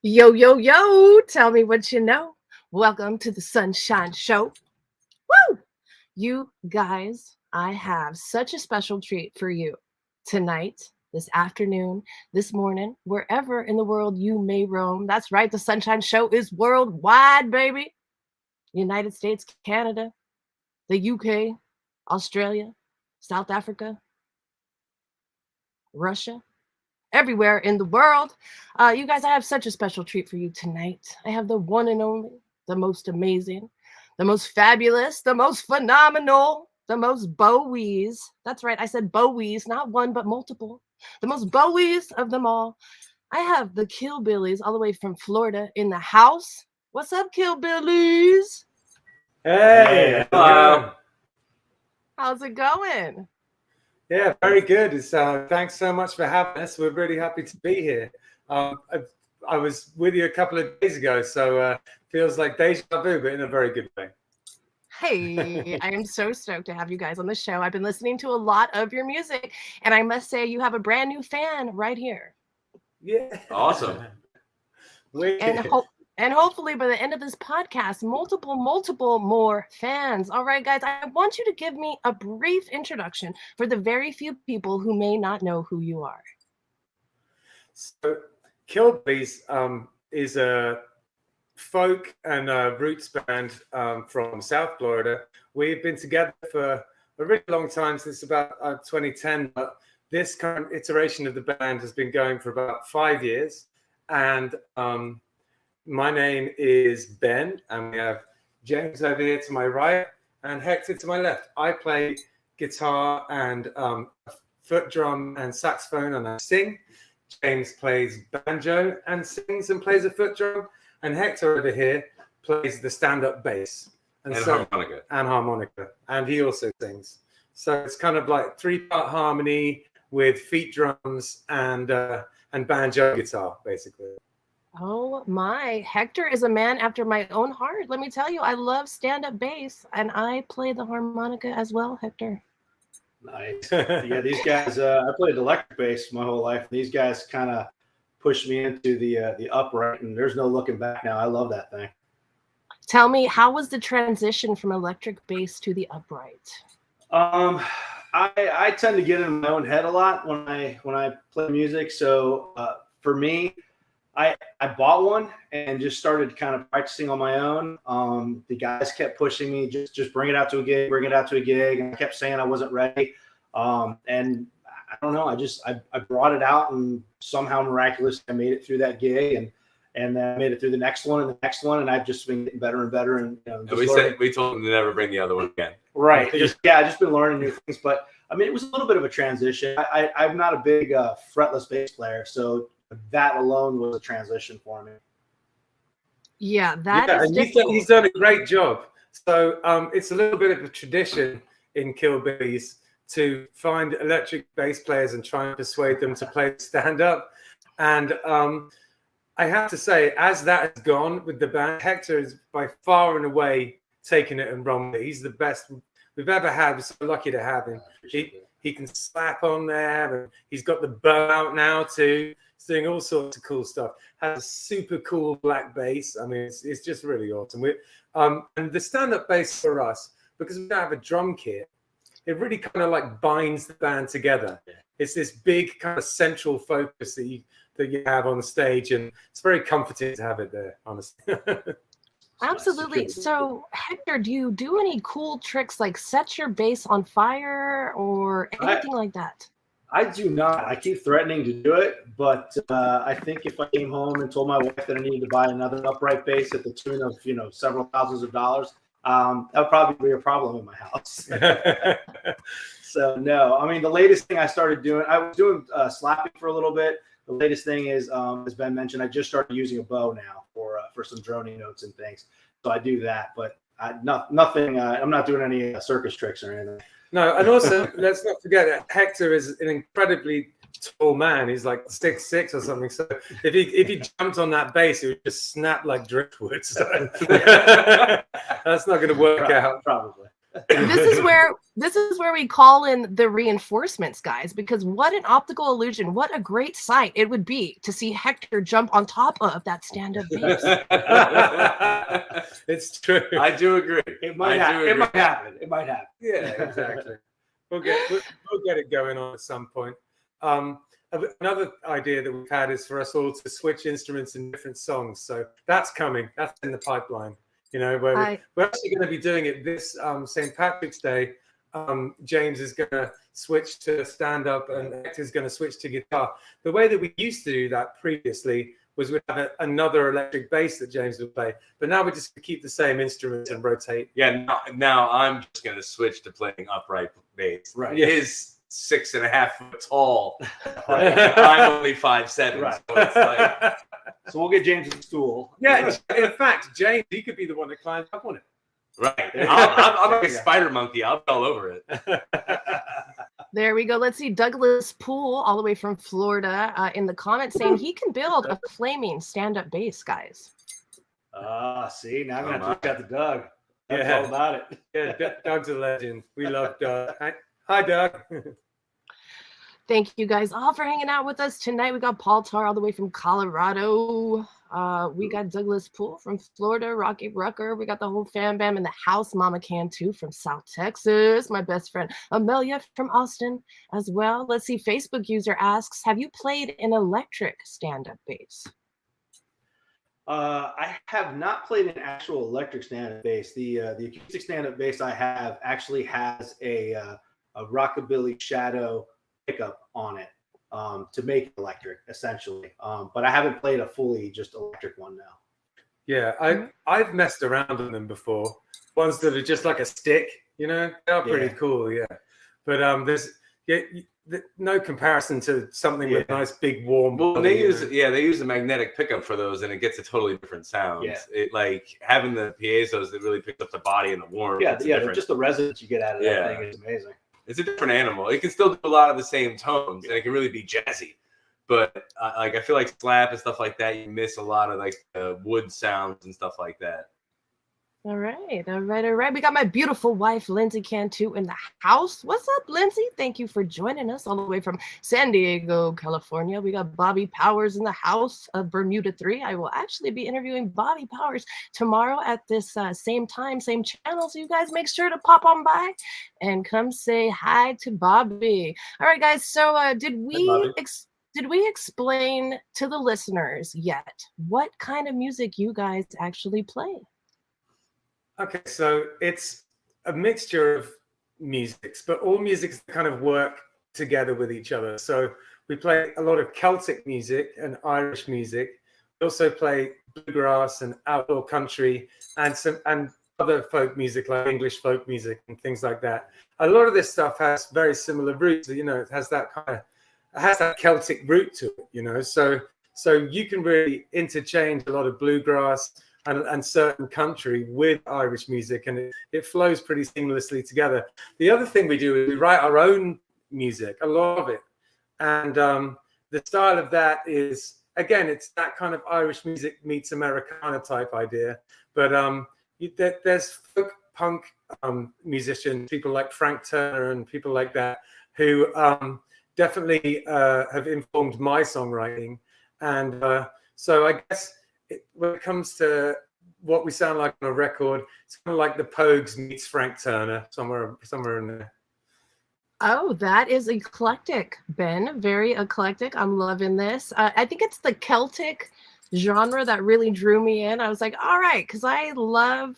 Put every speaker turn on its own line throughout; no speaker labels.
Yo, yo, yo, tell me what you know. Welcome to the Sunshine Show. Woo! You guys, I have such a special treat for you tonight, this afternoon, this morning, wherever in the world you may roam. That's right, the Sunshine Show is worldwide, baby. United States, Canada, the UK, Australia, South Africa, Russia, everywhere in the world. You guys, I have such a special treat for you tonight. I have the one and only, the most amazing, the most fabulous, the most phenomenal, the most Bowies. That's right, I said Bowies, not one, but multiple. The most Bowies of them all. I have the Killbillies all the way from Florida in the house. What's up, Killbillies?
Hey, hello.
How's it going?
Yeah, very good. Thanks so much for having us. We're really happy to be here. I was with you a couple of days ago, so feels like deja vu, but in a very good way.
Hey, I am so stoked to have you guys on the show. I've been listening to a lot of your music, and I must say you have a brand new fan right here.
Yeah,
awesome.
And hopefully by the end of this podcast, multiple more fans. All right, guys, I want you to give me a brief introduction for the very few people who may not know who you are.
So, Kilbillies is a folk and roots band from South Florida. We've been together for a really long time, since about 2010, but this current iteration of the band has been going for about 5 years. And my name is Ben, and we have James over here to my right and Hector to my left. I play guitar and foot drum and saxophone, and I sing. James plays banjo and sings and plays a foot drum, and Hector over here plays the stand-up bass
and harmonica,
and he also sings. So it's kind of like 3-part harmony with feet drums and banjo guitar, basically.
Oh my, Hector is a man after my own heart. Let me tell you, I love stand-up bass, and I play the harmonica as well, Hector.
Nice. Yeah, these guys, I played electric bass my whole life. These guys kind of pushed me into the upright, and there's no looking back now. I love that thing.
Tell me, how was the transition from electric bass to the upright?
I tend to get in my own head a lot when I play music. So for me, I bought one and just started kind of practicing on my own. The guys kept pushing me, just bring it out to a gig, bring it out to a gig. And I kept saying I wasn't ready. And I don't know, I brought it out, and somehow miraculously I made it through that gig, and then I made it through the next one and the next one, and I've just been getting better and better. And
we told them to never bring the other one again.
Right. I've just been learning new things. But I mean, it was a little bit of a transition. I'm not a big fretless bass player, so that alone was a transition for me.
Yeah,
he's done a great job. So it's a little bit of a tradition in Kilbillies to find electric bass players and try and persuade them to play stand-up. And I have to say, as that has gone with the band, Hector is by far and away taken it and run with it. He's the best we've ever had. We're so lucky to have him. He can slap on there, and he's got the bow out now too. He's doing all sorts of cool stuff. Has a super cool black bass. I mean, it's just really awesome. And the stand-up bass for us, because we don't have a drum kit, it really kind of like binds the band together. It's this big kind of central focus that you have on stage, and it's very comforting to have it there, honestly.
Absolutely. So, Hector, do you do any cool tricks like set your bass on fire or anything like that?
I do not. I keep threatening to do it, but I think if I came home and told my wife that I needed to buy another upright bass at the tune of several thousands of dollars, that would probably be a problem in my house. So no, I mean, the latest thing I started doing, I was doing slapping for a little bit. The latest thing is, as Ben mentioned, I just started using a bow now for some droning notes and things. So I do that, but nothing. I'm not doing any circus tricks or anything.
No, and also let's not forget that Hector is an incredibly tall man. He's like 6'6" or something. So if he jumped on that bass, it would just snap like driftwood. So that's not going to work out.
Probably.
This is where we call in the reinforcements, guys, because what an optical illusion, what a great sight it would be to see Hector jump on top of that stand-up bass.
It's true.
I do agree.
It might happen. It might happen.
Yeah, exactly. We'll get it going on at some point. Another idea that we've had is for us all to switch instruments in different songs. So that's coming. That's in the pipeline. You know, where we're actually going to be doing it this St. Patrick's Day. James is going to switch to stand-up and Hector's going to switch to guitar. The way that we used to do that previously was we'd have another electric bass that James would play. But now we're just going to keep the same instruments and rotate.
Yeah, now I'm just going to switch to playing upright bass.
Right.
His 6.5 foot tall. Right. I'm only 5'7".
Right.
So it's like,
So we'll get James a stool.
Yeah, in fact, James, he could be the one that climbs up on it.
right. I'm like a spider monkey. I'll be all over it.
There we go. Let's see. Douglas Poole, all the way from Florida, in the comments saying he can build a flaming stand-up bass, guys.
See, now I'm going to reach out to Doug. That's
Yeah.
all about it.
Yeah, Doug's a legend. We love Doug. Hi, Doug.
Thank you guys all for hanging out with us tonight. We got Paul Tar all the way from Colorado. We got Douglas Poole from Florida, Rocky Rucker. We got the whole fam bam in the house. Mama Cantu from South Texas. My best friend Amelia from Austin as well. Let's see. Facebook user asks, have you played an electric stand-up bass?
I have not played an actual electric stand-up bass. The acoustic stand-up bass I have actually has a rockabilly shadow pickup on it to make it electric, essentially. But I haven't played a fully just electric one now.
Yeah, I've messed around on them before. Ones that are just like a stick, you know, they're pretty cool. Yeah, but there's no comparison to something with a nice big warm.
Well, they use a magnetic pickup for those, and it gets a totally different sound.
Yeah.
It like having the piezo's that really picks up the body and the warmth.
Just the resonance you get out of that thing is amazing.
It's a different animal. It can still do a lot of the same tones, and it can really be jazzy. But like I feel like slap and stuff like that, you miss a lot of like the wood sounds and stuff like that.
All right. We got my beautiful wife, Lindsay Cantu, in the house. What's up, Lindsay? Thank you for joining us all the way from San Diego, California. We got Bobby Powers in the house of Bermuda 3. I will actually be interviewing Bobby Powers tomorrow at this same time, same channel. So you guys make sure to pop on by and come say hi to Bobby. All right, guys. So did we explain to the listeners yet what kind of music you guys actually play?
Okay, so it's a mixture of musics, but all musics kind of work together with each other. So we play a lot of Celtic music and Irish music. We also play bluegrass and outdoor country and other folk music like English folk music and things like that. A lot of this stuff has very similar roots. You know, it has that Celtic root to it. You know, so you can really interchange a lot of bluegrass and certain country with Irish music, and it flows pretty seamlessly together. The other thing we do is we write our own music, a lot of it. And the style of that is, again, it's that kind of Irish music meets Americana type idea. But there's folk punk musicians, people like Frank Turner and people like that, who definitely have informed my songwriting. And so I guess when it comes to what we sound like on a record, it's kind of like the Pogues meets Frank Turner, somewhere in there.
Oh, that is eclectic, Ben. Very eclectic. I'm loving this. I think it's the Celtic genre that really drew me in. I was like, all right, because I love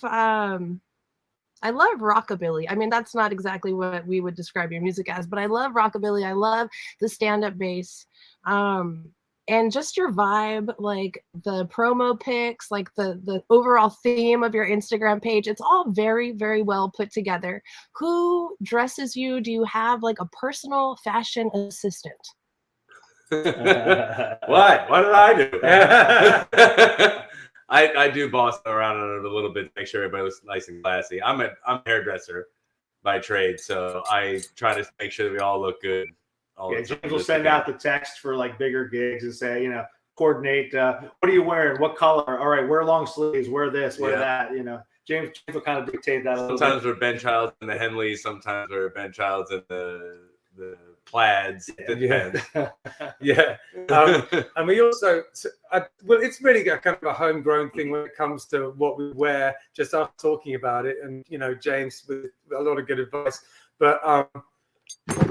rockabilly. I mean, that's not exactly what we would describe your music as, but I love rockabilly. I love the stand-up bass. And just your vibe, like the promo pics, like the overall theme of your Instagram page, it's all very, very well put together. Who dresses you? Do you have like a personal fashion assistant?
What did I do? I do boss around on it a little bit to make sure everybody looks nice and classy. I'm a hairdresser by trade, so I try to make sure that we all look good.
James will send out the text for like bigger gigs and say, you know, coordinate. What are you wearing? What color? All right, wear long sleeves. Wear this. Wear that. You know, James will kind of dictate that a little
Sometimes
bit.
we're Ben Childs and the Henleys. Sometimes we're Ben Childs and the Plaids. It depends.
Yeah. And we also, well, it's really a kind of a homegrown thing when it comes to what we wear, just us talking about it. And, you know, James with a lot of good advice. But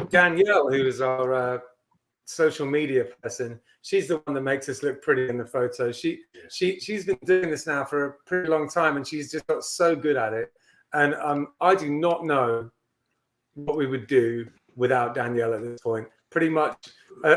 Danielle, who is our social media person, she's the one that makes us look pretty in the photos. She's been doing this now for a pretty long time, and she's just got so good at it. And I do not know what we would do without Danielle at this point. Pretty much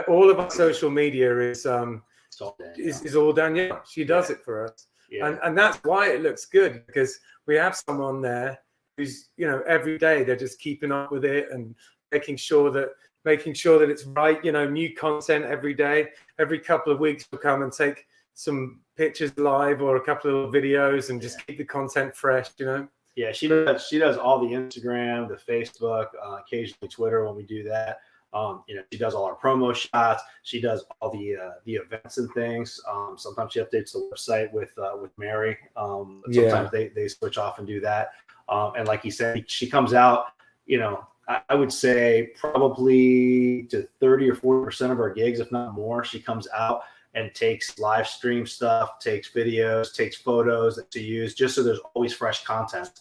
all of our social media is all Danielle. She does it for us.
Yeah.
And that's why it looks good, because we have someone there who's, you know, every day they're just keeping up with it and making sure that it's right. You know, new content every day. Every couple of weeks we'll come and take some pictures live or a couple of little videos and just keep the content fresh, you know.
Yeah, she does all the Instagram, the Facebook, occasionally Twitter when we do that. You know, she does all our promo shots. She does all the events and things. Sometimes she updates the website with Mary. Sometimes they switch off and do that. And like you said, she comes out, you know, I would say probably to 30 or 40% of our gigs, if not more. She comes out and takes live stream stuff, takes videos, takes photos that to use, just so there's always fresh content.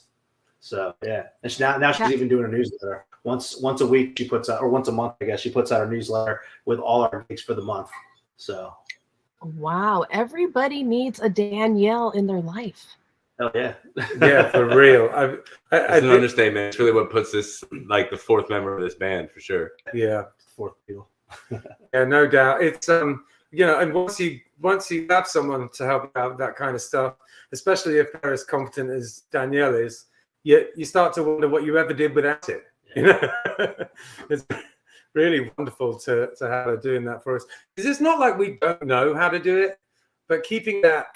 So yeah, and now she's even doing a newsletter once a week. She puts out, or once a month, I guess, she puts out a newsletter with all our gigs for the month. So
wow, everybody needs a Danielle in their life.
Oh yeah,
yeah, for real.
It's an understatement. It's really what puts this like the fourth member of this band for sure.
Yeah,
fourth wheel.
Yeah, no doubt. It's you know, and once you have someone to help out with that kind of stuff, especially if they're as competent as Danielle is, you start to wonder what you ever did without it. You know, it's really wonderful to have her doing that for us. Because it's not like we don't know how to do it, but keeping that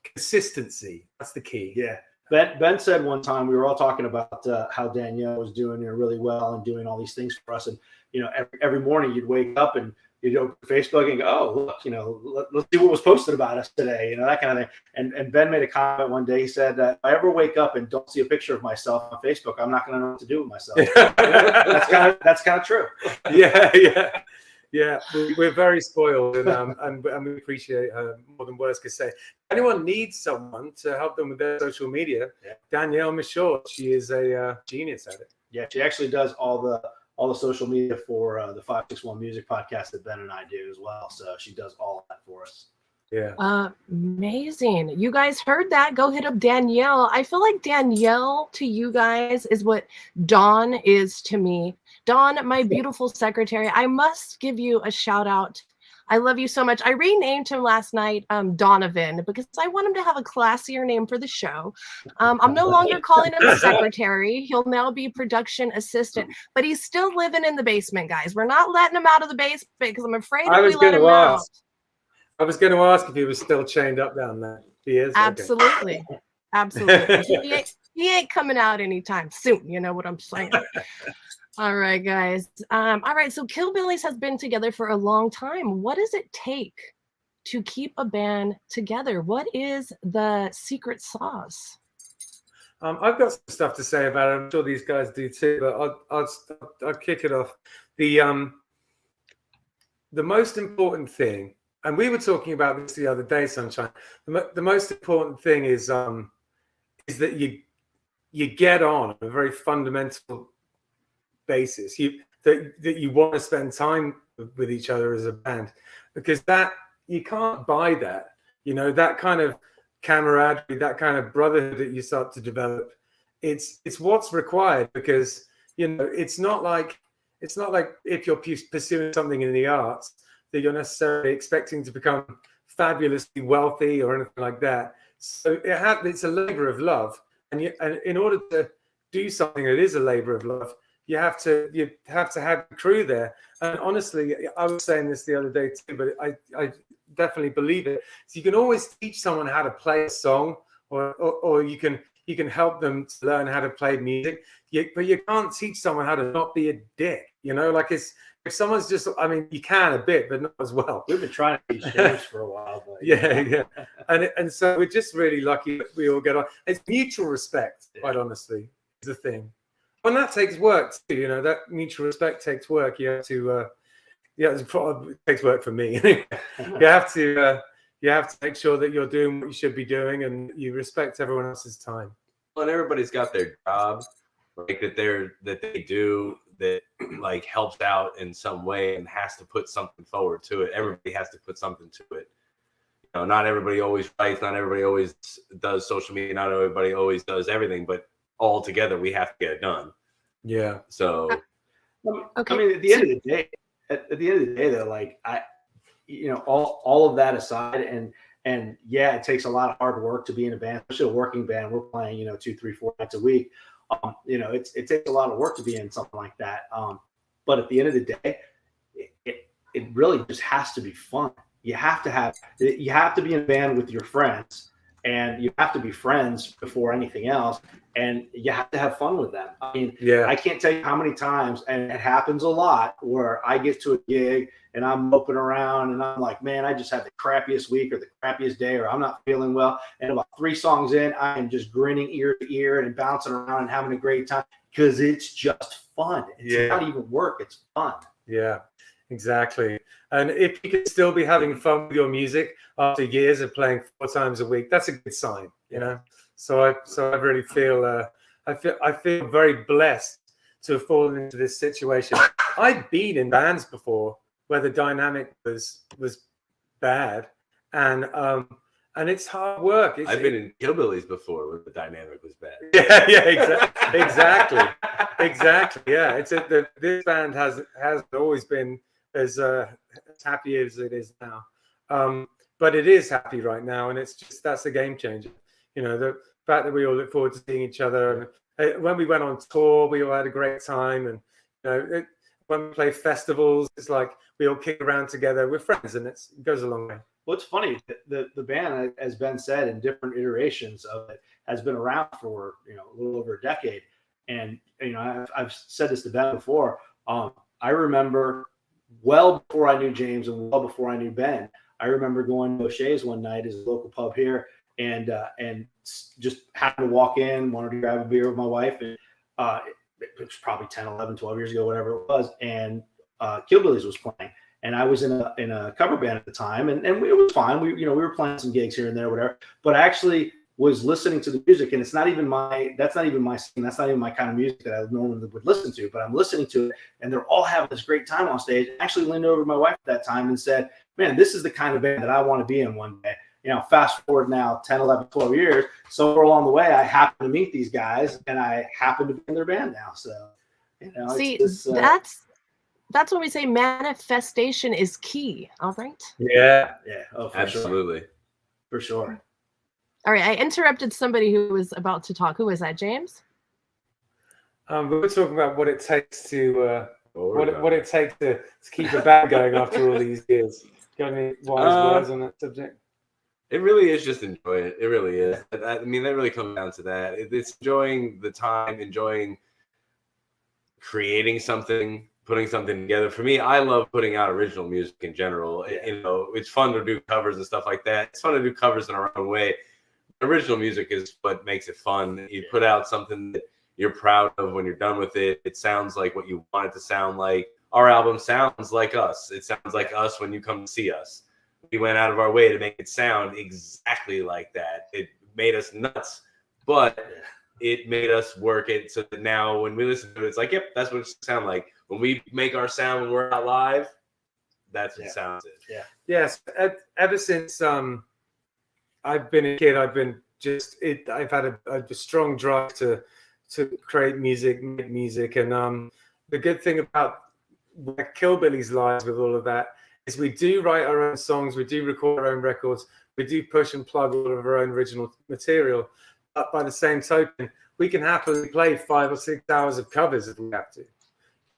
consistency, that's the key.
Yeah. Ben said one time, we were all talking about how Danielle was doing really well and doing all these things for us. And, you know, every morning you'd wake up and you'd open Facebook and go, oh, look, you know, let's see what was posted about us today, you know, that kind of thing. And Ben made a comment one day. He said, if I ever wake up and don't see a picture of myself on Facebook, I'm not going to know what to do with myself. That's kind of true.
Yeah. Yeah, we're very spoiled, and we appreciate her more than words could say. If anyone needs someone to help them with their social media, Danielle Michaud, she is a genius at it.
Yeah, she actually does all the social media for the 561 Music podcast that Ben and I do as well. So she does all of that for us.
Yeah.
Amazing. You guys heard that. Go hit up Danielle. I feel like Danielle to you guys is what Dawn is to me. Dawn, my beautiful secretary, I must give you a shout out. I love you so much. I renamed him last night Donovan because I want him to have a classier name for the show. I'm no longer calling him secretary. He'll now be production assistant, but he's still living in the basement, guys. We're not letting him out of the basement because I'm afraid if we let him out.
I was going to ask if he was still chained up down there. He is?
Absolutely. Okay. Absolutely. He ain't coming out anytime soon. You know what I'm saying? All right, guys. All right. So Kilbillies has been together for a long time. What does it take to keep a band together? What is the secret sauce?
I've got some stuff to say about it. I'm sure these guys do too, but I'll kick it off. The most important thing, and we were talking about this the other day, Sunshine. The most important thing is that you get on a very fundamental basis. That you want to spend time with each other as a band, because that you can't buy that. You know, that kind of camaraderie, that kind of brotherhood that you start to develop. It's what's required, because you know it's not like if you're pursuing something in the arts that you're necessarily expecting to become fabulously wealthy or anything like that. So it's a labor of love, and in order to do something that is a labor of love, you have to have a crew there. And honestly, I was saying this the other day too, but I definitely believe it. So you can always teach someone how to play a song, or you can help them to learn how to play music. But you can't teach someone how to not be a dick. You know, like if someone's just, I mean, you can a bit, but not as well.
We've been trying to teach James for a while. But
yeah. And so we're just really lucky that we all get on. It's mutual respect, quite honestly, is the thing. And that takes work too, you know. That mutual respect takes work. You have to, it takes work for me. You have to make sure that you're doing what you should be doing, and you respect everyone else's time.
Well, and everybody's got their job, like that they do that, like helps out in some way and has to put something forward to it. Everybody has to put something to it. You know, not everybody always writes, not everybody always does social media, not everybody always does everything, but all together we have to get it done.
Yeah.
So
Okay.
I mean, at the end of the day, though, like all of that aside, and yeah, it takes a lot of hard work to be in a band, especially a working band. We're playing, 2, 3, 4 nights a week. It takes a lot of work to be in something like that. But at the end of the day, it really just has to be fun. You have to be in a band with your friends, and you have to be friends before anything else, and you have to have fun with them. I mean, I can't tell you how many times, and it happens a lot, where I get to a gig and I'm moping around and I'm like, man, I just had the crappiest week or the crappiest day, or I'm not feeling well. And about 3 songs in, I am just grinning ear to ear and bouncing around and having a great time because it's just fun. It's not even work. It's fun.
Yeah, exactly. And if you can still be having fun with your music after years of playing 4 times a week, that's a good sign, you know? So I really feel, I feel very blessed to have fallen into this situation. I've been in bands before where the dynamic was bad, and it's hard work.
I've been in Kilbillies before where the dynamic was bad.
Exactly. Yeah, this band has always been as happy as it is now, but it is happy right now, and that's a game changer. You know, the fact that we all look forward to seeing each other, and when we went on tour, we all had a great time, and when we play festivals, it's like we all kick around together. We're friends, and it goes a long way.
What's funny, the band, as Ben said, in different iterations of it, has been around for a little over a decade. And I've said this to Ben before. I remember well before I knew James and well before I knew Ben. I remember going to O'Shea's one night, as a local pub here, and just happened to walk in, wanted to grab a beer with my wife, and it was probably 10, 11, 12 years ago, whatever it was, and Killbillies was playing. And I was in a cover band at the time, and it was fine. We were playing some gigs here and there, whatever. But I actually was listening to the music, and that's not even my scene. That's not even my kind of music that I normally would listen to. But I'm listening to it, and they're all having this great time on stage. I actually leaned over to my wife at that time and said, "Man, this is the kind of band that I want to be in one day." Fast forward now 10, 11, 12 years. Somewhere along the way, I happened to meet these guys, and I happen to be in their band now. So,
see, that's when we say manifestation is key. All right.
Yeah.
Oh, for
absolutely.
Sure. For sure.
All right. I interrupted somebody who was about to talk. Who was that, James?
We're talking about what it takes to what it takes to keep the band going after all these years. Got any wise words on that subject?
It really is just enjoy it. It really is. I mean, that really comes down to that. It's enjoying the time, enjoying creating something, putting something together. For me, I love putting out original music in general. It's fun to do covers and stuff like that. It's fun to do covers in our own way. Original music is what makes it fun. You put out something that you're proud of when you're done with it. It sounds like what you want it to sound like. Our album sounds like us. It sounds like us when you come to see us. We went out of our way to make it sound exactly like that. It made us nuts, but it made us work it so that now when we listen to it, it's like, yep, that's what it sounds like. When we make our sound when we're out live, that's what sounds is.
Yeah.
Yes. Ever since I've been a kid, I've had a strong drive to create music, make music, and the good thing about where Kilbillies lies with all of that is we do write our own songs, we do record our own records, we do push and plug all of our own original material. But by the same token, we can happily play 5 or 6 hours of covers if we have to.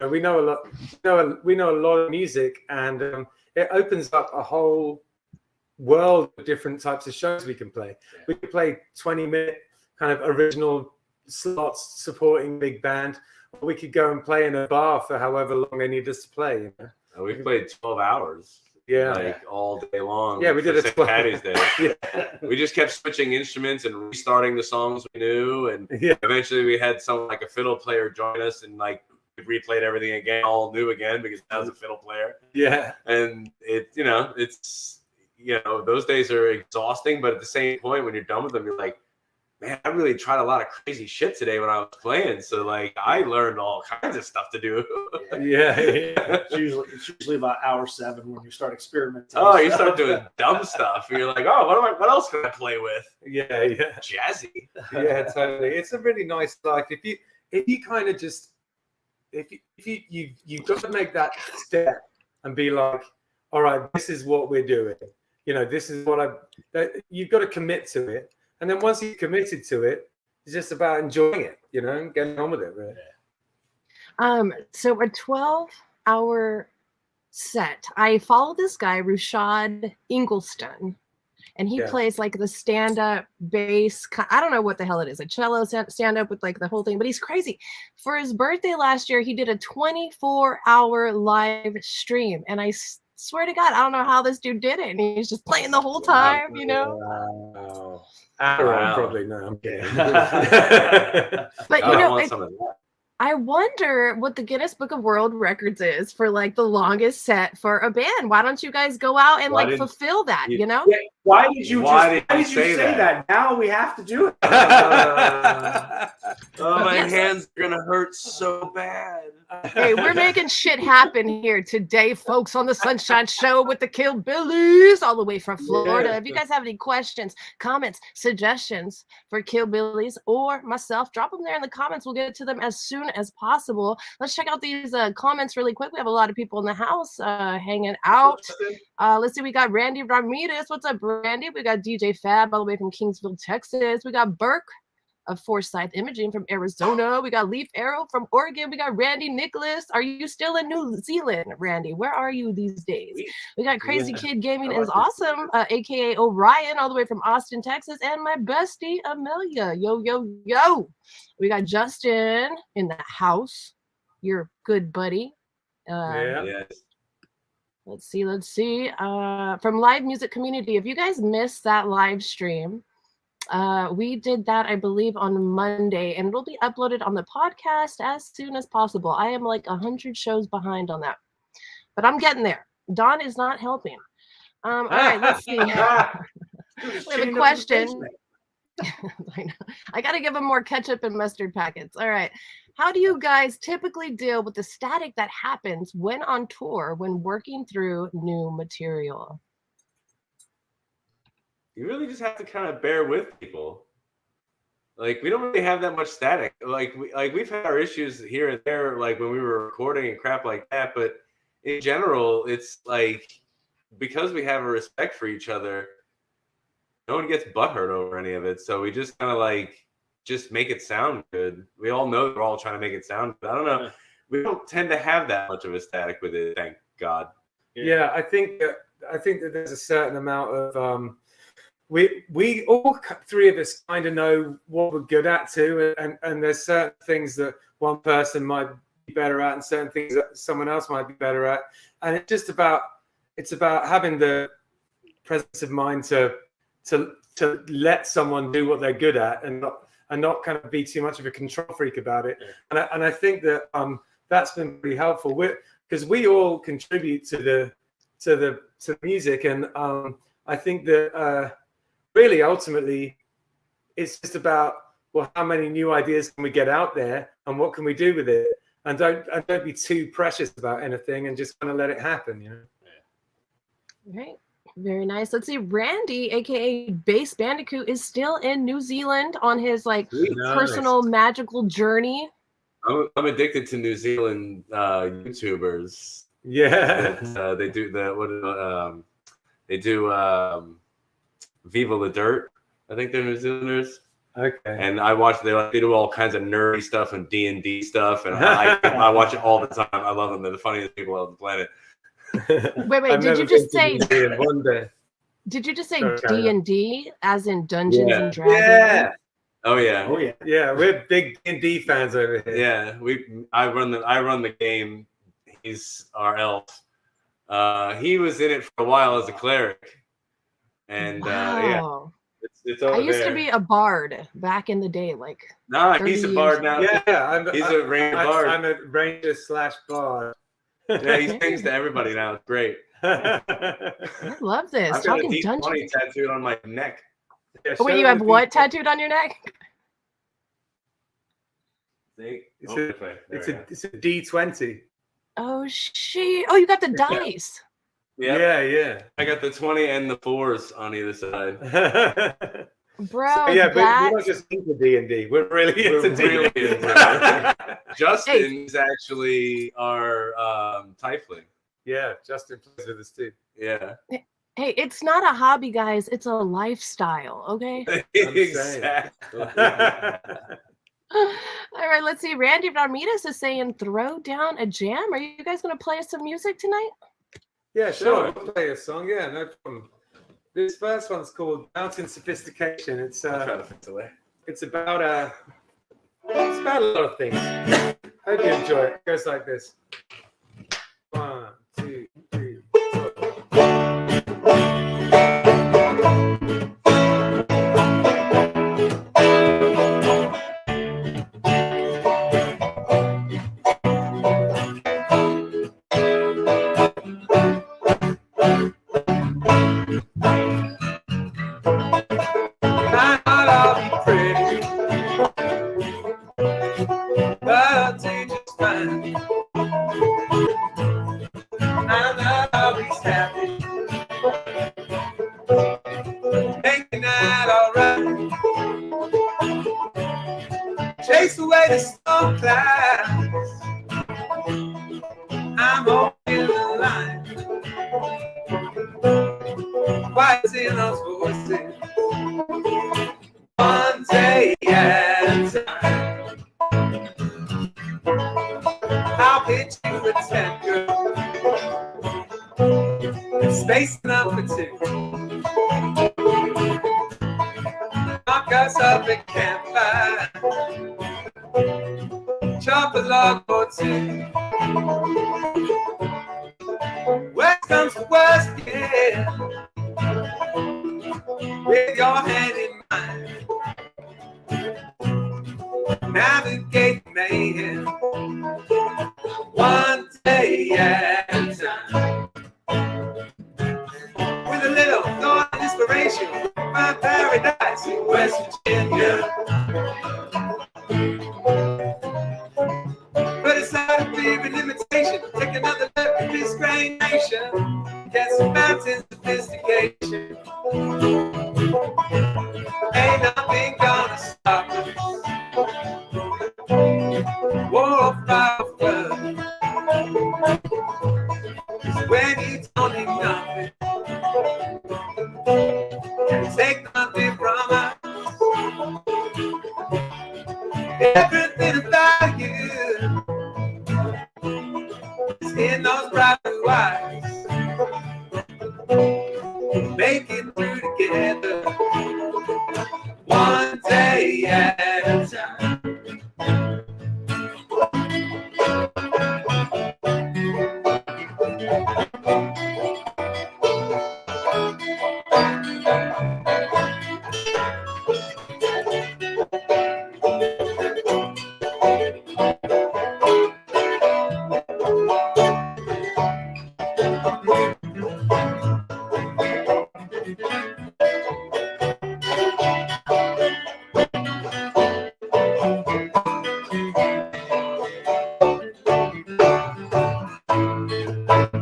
We know a lot. We know a lot of music, and it opens up a whole world of different types of shows we can play. We can play 20-minute kind of original slots supporting big band, or we could go and play in a bar for however long they need us to play.
We've played 12 hours
Yeah.
like all day long.
Yeah, we did
for
it
St.
12.
Patty's Day.
Yeah.
We just kept switching instruments and restarting the songs we knew, and
Yeah.
eventually we had someone like a fiddle player join us, and like we replayed everything again, all new again, because that was a fiddle player.
Yeah.
And it, you know, it's, you know, those days are exhausting, but at the same point, when you're done with them, you're like, man, I really tried a lot of crazy shit today when I was playing. So like, I learned all kinds of stuff to do.
Yeah.
It's usually about hour 7 when you start experimenting.
Oh, you start doing dumb stuff. You're like, oh, what else can I play with?
Yeah. Yeah.
Jazzy.
Yeah, totally. It's a really nice life. If you kind of just if you've got to make that step and be like, all right, this is what we're doing. You know, this is what you've got to commit to it. And then once you've committed to it, it's just about enjoying it, you know, and getting on with it, really.
So a 12-hour set. I follow this guy, Rushad Ingleston, and he plays like the stand-up bass. I don't know what the hell it is, a cello stand-up with like the whole thing, but he's crazy. For his birthday last year, he did a 24-hour live stream, and I swear to God, I don't know how this dude did it. And he's just playing the whole time, you know?
Wow.
Probably no. I'm kidding.
But you
I
know,
want some of that.
I wonder what the Guinness Book of World Records is for like the longest set for a band. Why don't you guys go out and like fulfill that, you know?
Yeah, why did you
say
that? Now we have to do it.
Oh, my hands are gonna hurt so bad.
Hey, we're making shit happen here today, folks, on the Sunshine Show with the Killbillies, all the way from Florida. If you guys have any questions, comments, suggestions for Killbillies or myself, drop them there in the comments. We'll get to them as soon as possible. Let's check out these comments really quick. We have a lot of people in the house hanging out. Let's see. We got Randy Ramirez. What's up, Randy? We got DJ Fab all the way from Kingsville, Texas. We got Burke of Forsyth Imaging from Arizona. We got Leaf Arrow from Oregon. We got Randy Nicholas. Are you still in New Zealand, Randy? Where are you these days? We got Crazy Kid Gaming is awesome, aka Orion, all the way from Austin, Texas, and my bestie Amelia. Yo, yo, yo. We got Justin in the house. Your good buddy.
Yes.
Let's see. From Live Music Community, if you guys missed that live stream, we did that, I believe, on Monday, and it'll be uploaded on the podcast as soon as possible. I am like 100 shows behind on that, but I'm getting there. Dawn is not helping. All right, let's see. We have a question. I got to give them more ketchup and mustard packets. All right. How do you guys typically deal with the static that happens when on tour, when working through new material?
You really just have to kind of bear with people. Like, we don't really have that much static. We've had our issues here and there, like when we were recording and crap like that. But in general, it's like, because we have a respect for each other, no one gets butthurt over any of it. So we just kind of like just make it sound good. We all know we're all trying to make it sound good. I don't know. We don't tend to have that much of a static with it, thank God.
Yeah, I think that there's a certain amount of we all three of us kind of know what we're good at too, and there's certain things that one person might be better at, and certain things that someone else might be better at, and it's about having the presence of mind to let someone do what they're good at, and not kind of be too much of a control freak about it. And I think that that's been pretty helpful because we all contribute to the music, and I think that really ultimately it's just about, well, how many new ideas can we get out there, and what can we do with it, and don't be too precious about anything, and just kind of let it happen, you know.
Right. Very nice. Let's see. Randy, aka Bass Bandicoot, is still in New Zealand on his personal magical journey.
I'm addicted to New Zealand YouTubers.
Yeah,
they do Viva La Dirt. I think they're New Zealanders.
Okay.
And I watch they do all kinds of nerdy stuff and D&D stuff, and I watch it all the time. I love them. They're the funniest people on the planet.
Wait, did you just say
one day?
Did you just say D&D as in Dungeons and Dragons?
Yeah. Oh yeah.
Yeah, we're big D&D fans over here.
Yeah, I run the game. He's our elf. He was in it for a while as a cleric, and yeah,
Wow.
it's over
I used
there.
to be a bard back in the day, like
Nah,
30
he's a
years
bard
ago.
now.
Yeah,
He's a ranger bard.
I'm a ranger / bard.
Yeah, he sings to everybody now. It's great.
I love this.
I've got a
Talking
D20
dungeons.
tattooed on my neck.
Yeah,
Oh, wait,
show
you have
the
what
D20.
tattooed on your neck?
See?
It's
Oh,
a-
this way. There
It's
we
a
go.
it's a D20.
Oh, shit. Oh, you got the dice.
Yeah,
Yeah.
I got the 20 and the 4s on either side.
Bro,
So, yeah, but we're
that
not just into D&D. We're really
We're
into D&D.
really into Justin is actually our tiefling.
Yeah, Justin plays with us too.
Yeah.
hey, it's not a hobby, guys. It's a lifestyle, okay?
Exactly.
All right, let's see. Randy Ramirez is saying throw down a jam. Are you guys going to play us some music tonight?
Yeah,
Sure.
sure. We'll play a song. Yeah, no problem. This first one's called Mountain Sophistication. It's
I'll try to fix it later.
it's about a lot of things. Hope you enjoy it. It goes like this. 1, 2, 3, 4. Might not all be pretty, but I'll do just fine. I'm not always happy, making that alright. Chase away the storm clouds, I'm holding the line. Quieting those voices, one day at a time. I'll pitch you a tent, girl, space enough for two. Knock us up at campfire, chop a log or two. Worst comes to worst, yeah, with your hand in mine, navigate mayhem, one day at a time. With a little thought and inspiration, find paradise in West Virginia. But it's not a fear and imitation. Take another look at this great nation. Get some mountain sophistication. Ain't nothing gonna stop us. War or fire or flood. 'Cause when you don't need nothing, take nothing from us. Everything about you is in those bright blue eyes. Make it through together, one day at a time.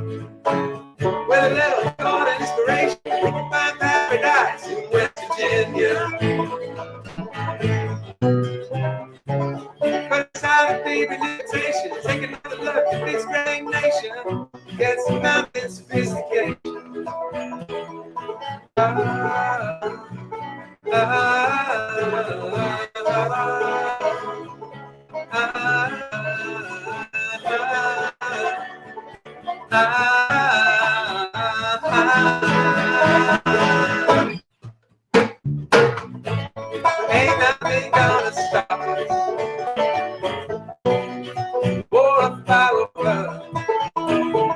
With a little thought and inspiration, we can find paradise in West Virginia. But it's not a baby limitation. Take another look at this great nation. Get some mountain sophistication. Ain't nothing gonna stop us. War or fire or flood.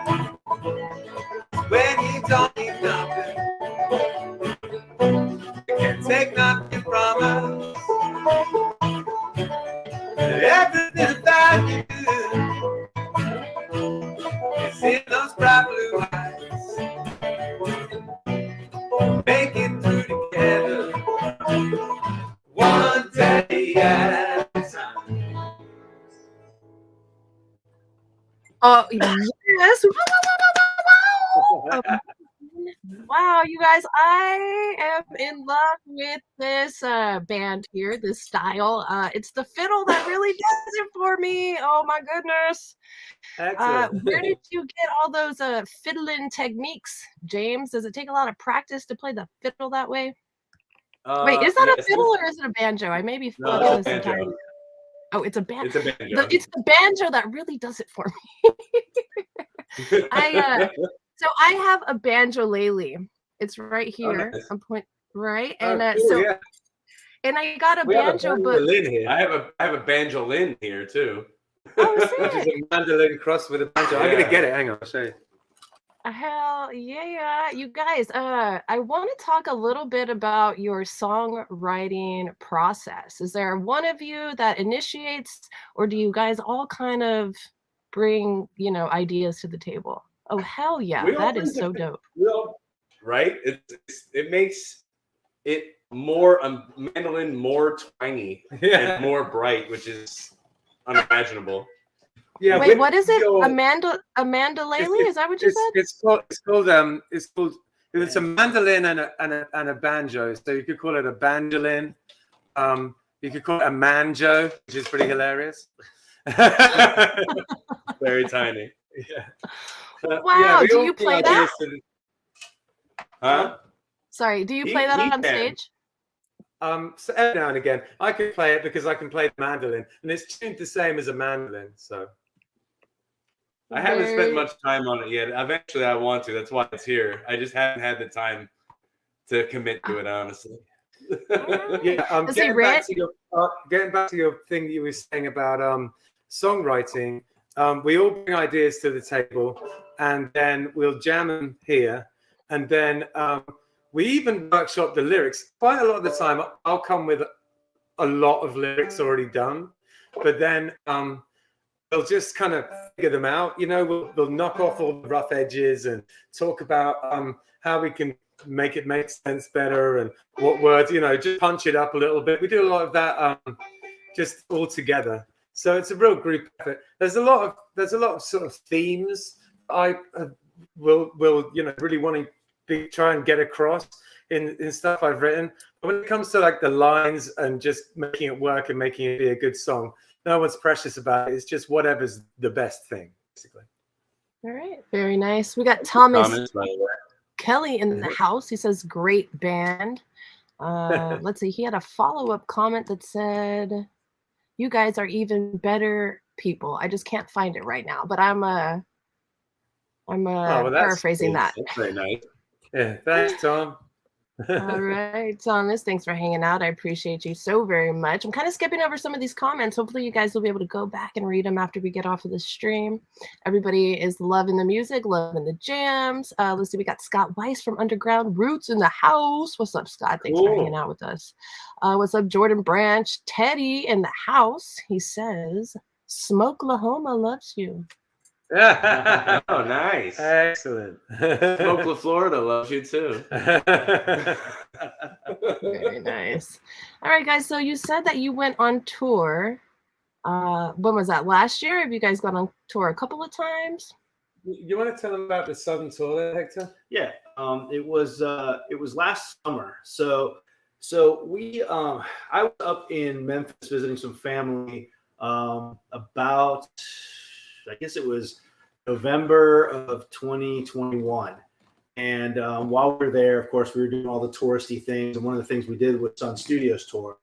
We'll make it through together, one day at a time.
Oh yes! Wow. Wow, you guys, I am in love with this band here, this style. It's the fiddle that really does it for me. Oh my goodness.
Excellent.
Where did you get all those fiddling techniques, James? Does it take a lot of practice to play the fiddle that way? Wait, is that a
Yes,
fiddle or is it a banjo? I may be
no,
fucking
it's
this
a banjo.
entirely. Oh, it's a banjo.
It's a banjo.
It's the banjo that really does it for me. So I have a banjolele. It's right here.
nice.
I'm point right,
Oh,
and
cool,
so
yeah.
and I got a
We have a
banjo, but
mandolin here.
I have a banjolin here too.
oh,
Which is
sick.
a mandolin crossed with a banjo. I'm
Yeah.
gonna get it. Hang on, I'll show you.
Hell yeah, you guys. I want to talk a little bit about your songwriting process. Is there one of you that initiates, or do you guys all kind of bring, ideas to the table? Oh, hell yeah,
We all
that
bring
is so
different-
dope.
Right? It makes it more mandolin more twangy
Yeah.
and more bright, which is unimaginable.
Yeah.
Wait,
with
what is it?
your-
A mandolele? Is that what you said?
It's a mandolin and a banjo. So you could call it a banjolin. You could call it a manjo, which is pretty hilarious.
Very tiny.
Yeah.
Wow,
we
do
all
you
bring
play
ideas
that?
to the-
Huh?
Sorry, do you play that
He
on
can.
stage?
So every now and again, I can play it because I can play the mandolin, and it's tuned the same as a mandolin. So
I haven't
Very-
spent much time on it yet. Eventually, I want to. That's why it's here. I just haven't had the time to commit to it, honestly.
yeah,
Does he read?
Getting back to your thing that you were saying about songwriting. We all bring ideas to the table, and then we'll jam them here, and then we even workshop the lyrics. Quite a lot of the time, I'll come with a lot of lyrics already done, but then we'll just kind of figure them out. We'll knock off all the rough edges and talk about how we can make it make sense better and what words, just punch it up a little bit. We do a lot of that just all together. So it's a real group effort. There's a lot of sort of themes I will really want to try and get across in stuff I've written. But when it comes to like the lines and just making it work and making it be a good song, no one's precious about it. It's just whatever's the best thing, basically.
All right, very nice. We got Thomas
By the way.
Kelly in the house. He says, great band. Let's see. He had a follow-up comment that said, you guys are even better people. I just can't find it right now, but I'm paraphrasing that.
That's very nice.
Yeah, thanks, Tom.
All right, Thomas, thanks for hanging out. I appreciate you so very much. I'm kind of skipping over some of these comments. Hopefully you guys will be able to go back and read them after we get off of the stream. Everybody is loving the music, loving the jams. Let's see, we got Scott Weiss from Underground Roots in the house. What's up, Scott? Thanks for hanging out with us. What's up, Jordan Branch? Teddy in the house. He says, Smokelahoma loves you.
Oh, nice.
Excellent.
Smokeless, Florida loves you too.
Very nice. All right, guys. So you said that you went on tour. When was that? Last year? Have you guys gone on tour a couple of times?
You want to tell them about the Southern tour there, Hector?
Yeah, it was last summer. So we I was up in Memphis visiting some family about, I guess it was November of 2021. And while we were there, of course, we were doing all the touristy things. And one of the things we did was Sun Studios tour.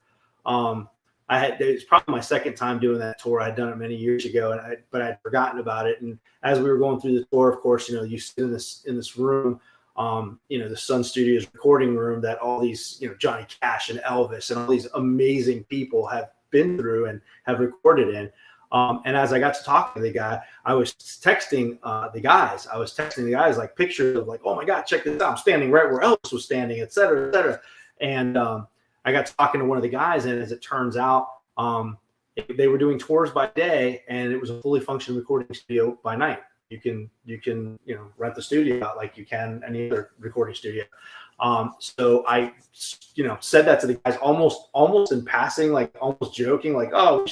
It's probably my second time doing that tour. I had done it many years ago, but I'd forgotten about it. And as we were going through the tour, of course, you sit in this room, the Sun Studios recording room that all these, Johnny Cash and Elvis and all these amazing people have been through and have recorded in. And as I got to talk to the guy, I was texting the guys. I was texting the guys like pictures of like, oh my God, check this out. I'm standing right where Elvis was standing, et cetera, et cetera. And I got talking to one of the guys, and as it turns out, they were doing tours by day, and it was a fully functioning recording studio by night. You can rent the studio out like you can any other recording studio. So I, said that to the guys almost in passing, like almost joking, like, oh,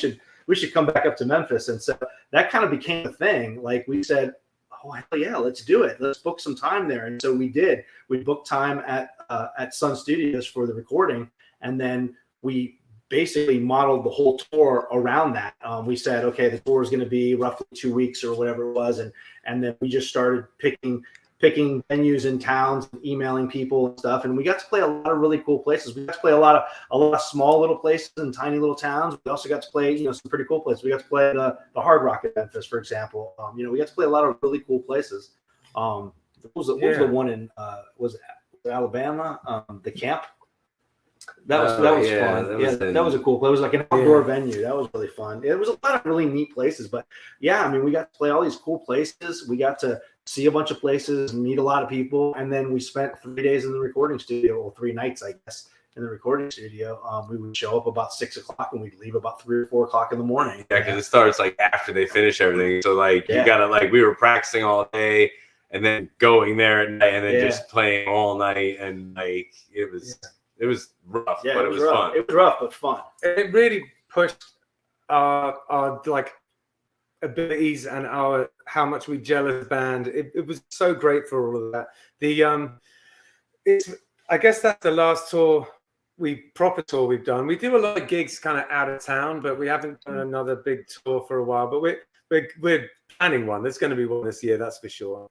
we should come back up to Memphis. And so that kind of became a thing. Like we said, oh, hell yeah, let's do it. Let's book some time there. And so we did. We booked time at Sun Studios for the recording. And then we basically modeled the whole tour around that. We said, okay, the tour is going to be roughly 2 weeks or whatever it was. And then we just started picking venues in towns and emailing people and stuff. And we got to play a lot of really cool places. We got to play a lot of small little places and tiny little towns. We also got to play, some pretty cool places. We got to play the Hard Rock at Memphis, for example. We got to play a lot of really cool places. What was the one in, was it Alabama? The Camp? That was fun. That was a cool place. It was like an outdoor venue. That was really fun. It was a lot of really neat places. But yeah, I mean, we got to play all these cool places. We got to see a bunch of places, meet a lot of people, and then we spent 3 days in the recording studio, or 3 nights, I guess, in the recording studio. We would show up about 6 o'clock, and we'd leave about 3 or 4 o'clock in the morning.
Yeah, because it starts like after they finish everything. So like you gotta we were practicing all day, and then going there at night, and then just playing all night, and like it was rough, but it was fun.
It was rough but fun.
It really pushed our like abilities and how much we gel as a band. It was so great for all of that. I guess that's the last proper tour we've done. We do a lot of gigs kind of out of town, but we haven't done another big tour for a while. But we're planning one. There's going to be one this year, that's for sure.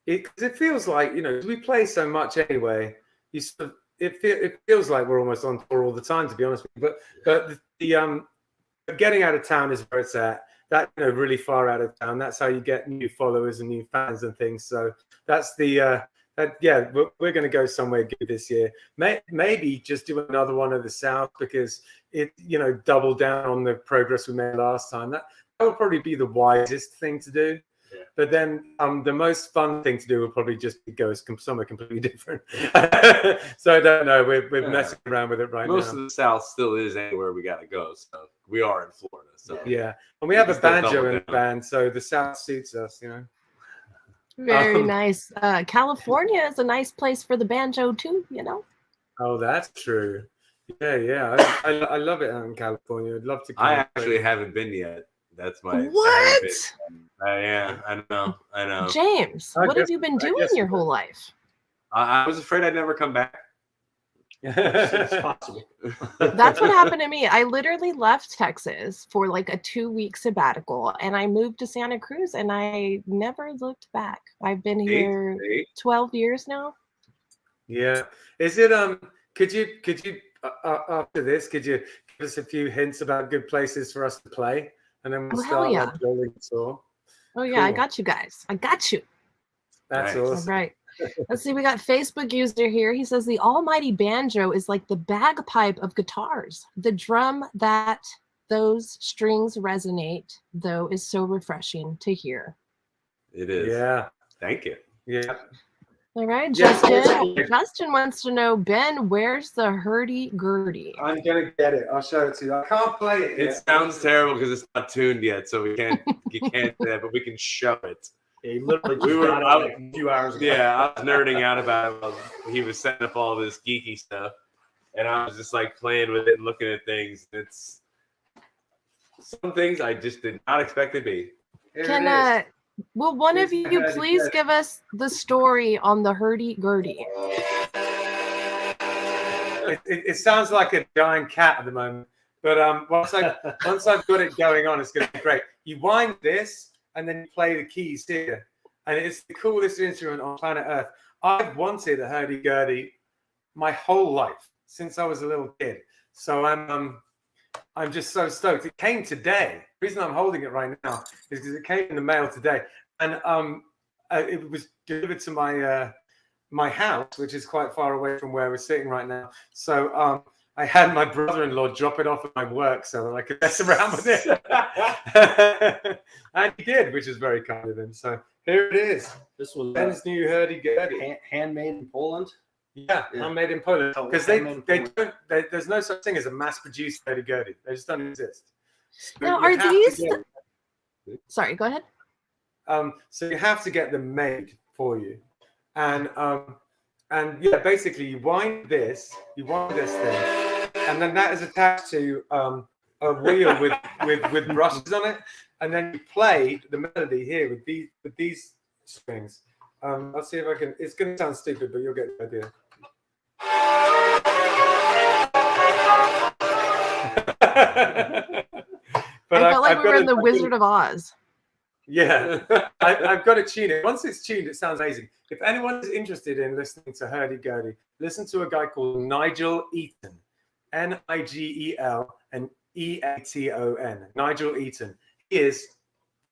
It feels like, we play so much anyway. It feels like we're almost on tour all the time, to be honest with you. But the getting out of town is where it's at. That really far out of town. That's how you get new followers and new fans and things. So that's we're going to go somewhere good this year. Maybe just do another one of the South, because it double down on the progress we made last time. That would probably be the wisest thing to do. Yeah. But then the most fun thing to do would probably just go somewhere completely different. So I don't know. We're messing around with it right now.
Most of the South still is anywhere we got to go. So we are in Florida. So
yeah, and we have a banjo in the band, so the South suits us.
Very nice. California is a nice place for the banjo too.
Oh, that's true. Yeah. I love it out in California. I'd love to.
I actually haven't been yet. That's my
what?
Yeah, I know.
James, what have you been doing your whole life?
I was afraid I'd never come back.
It's possible.
That's what happened to me. I literally left Texas for like a 2-week sabbatical, and I moved to Santa Cruz, and I never looked back. I've been here 12 years now.
Yeah. Is it could you after this, could you give us a few hints about good places for us to play? And then we'll start that building tour.
Oh, yeah. Cool. I got you guys. I got you.
That's awesome.
All right. Let's see. We got Facebook user here. He says the almighty banjo is like the bagpipe of guitars. The drum that those strings resonate, though, is so refreshing to hear.
It is.
Yeah.
Thank you.
Yeah.
All right, Justin. Justin wants to know, Ben, where's the hurdy-gurdy?
I'm gonna get it. I'll show it to you. I can't play it.
It sounds terrible because it's not tuned yet, so you can't do that, but we can show it.
Yeah, literally just got out a few hours ago.
Yeah, I was nerding out about it. He was setting up all this geeky stuff, and I was just like playing with it and looking at things. It's some things I just did not expect to be.
Will one of you please give us the story on the hurdy-gurdy?
It sounds like a giant cat at the moment, but once I've got it going on, it's going to be great. You wind this, and then you play the keys here, and it's the coolest instrument on planet Earth. I've wanted a hurdy-gurdy my whole life since I was a little kid, so I'm just so stoked. It came today. The reason I'm holding it right now is because it came in the mail today, and it was delivered to my house, which is quite far away from where we're sitting right now. So I had my brother-in-law drop it off at my work so that I could mess around with it, and he did, which is very kind of him. So here it is.
This was
Ben's new hurdy-gurdy,
handmade in Poland.
Yeah, handmade in Poland, because there's no such thing as a mass-produced hurdy-gurdy. They just don't exist. So
now, are these? Sorry, go ahead.
So you have to get them made for you. and yeah, basically you wind this thing, and then that is attached to a wheel with brushes on it, and then you play the melody here with these strings. I'll see if I can. It's going to sound stupid, but you'll get the idea.
But I felt like we were in the Wizard of Oz.
Yeah, I've got to tune it. Once it's tuned, it sounds amazing. If anyone is interested in listening to Hurdy Gurdy, listen to a guy called Nigel Eaton, Nigel and Eaton. Nigel Eaton. He is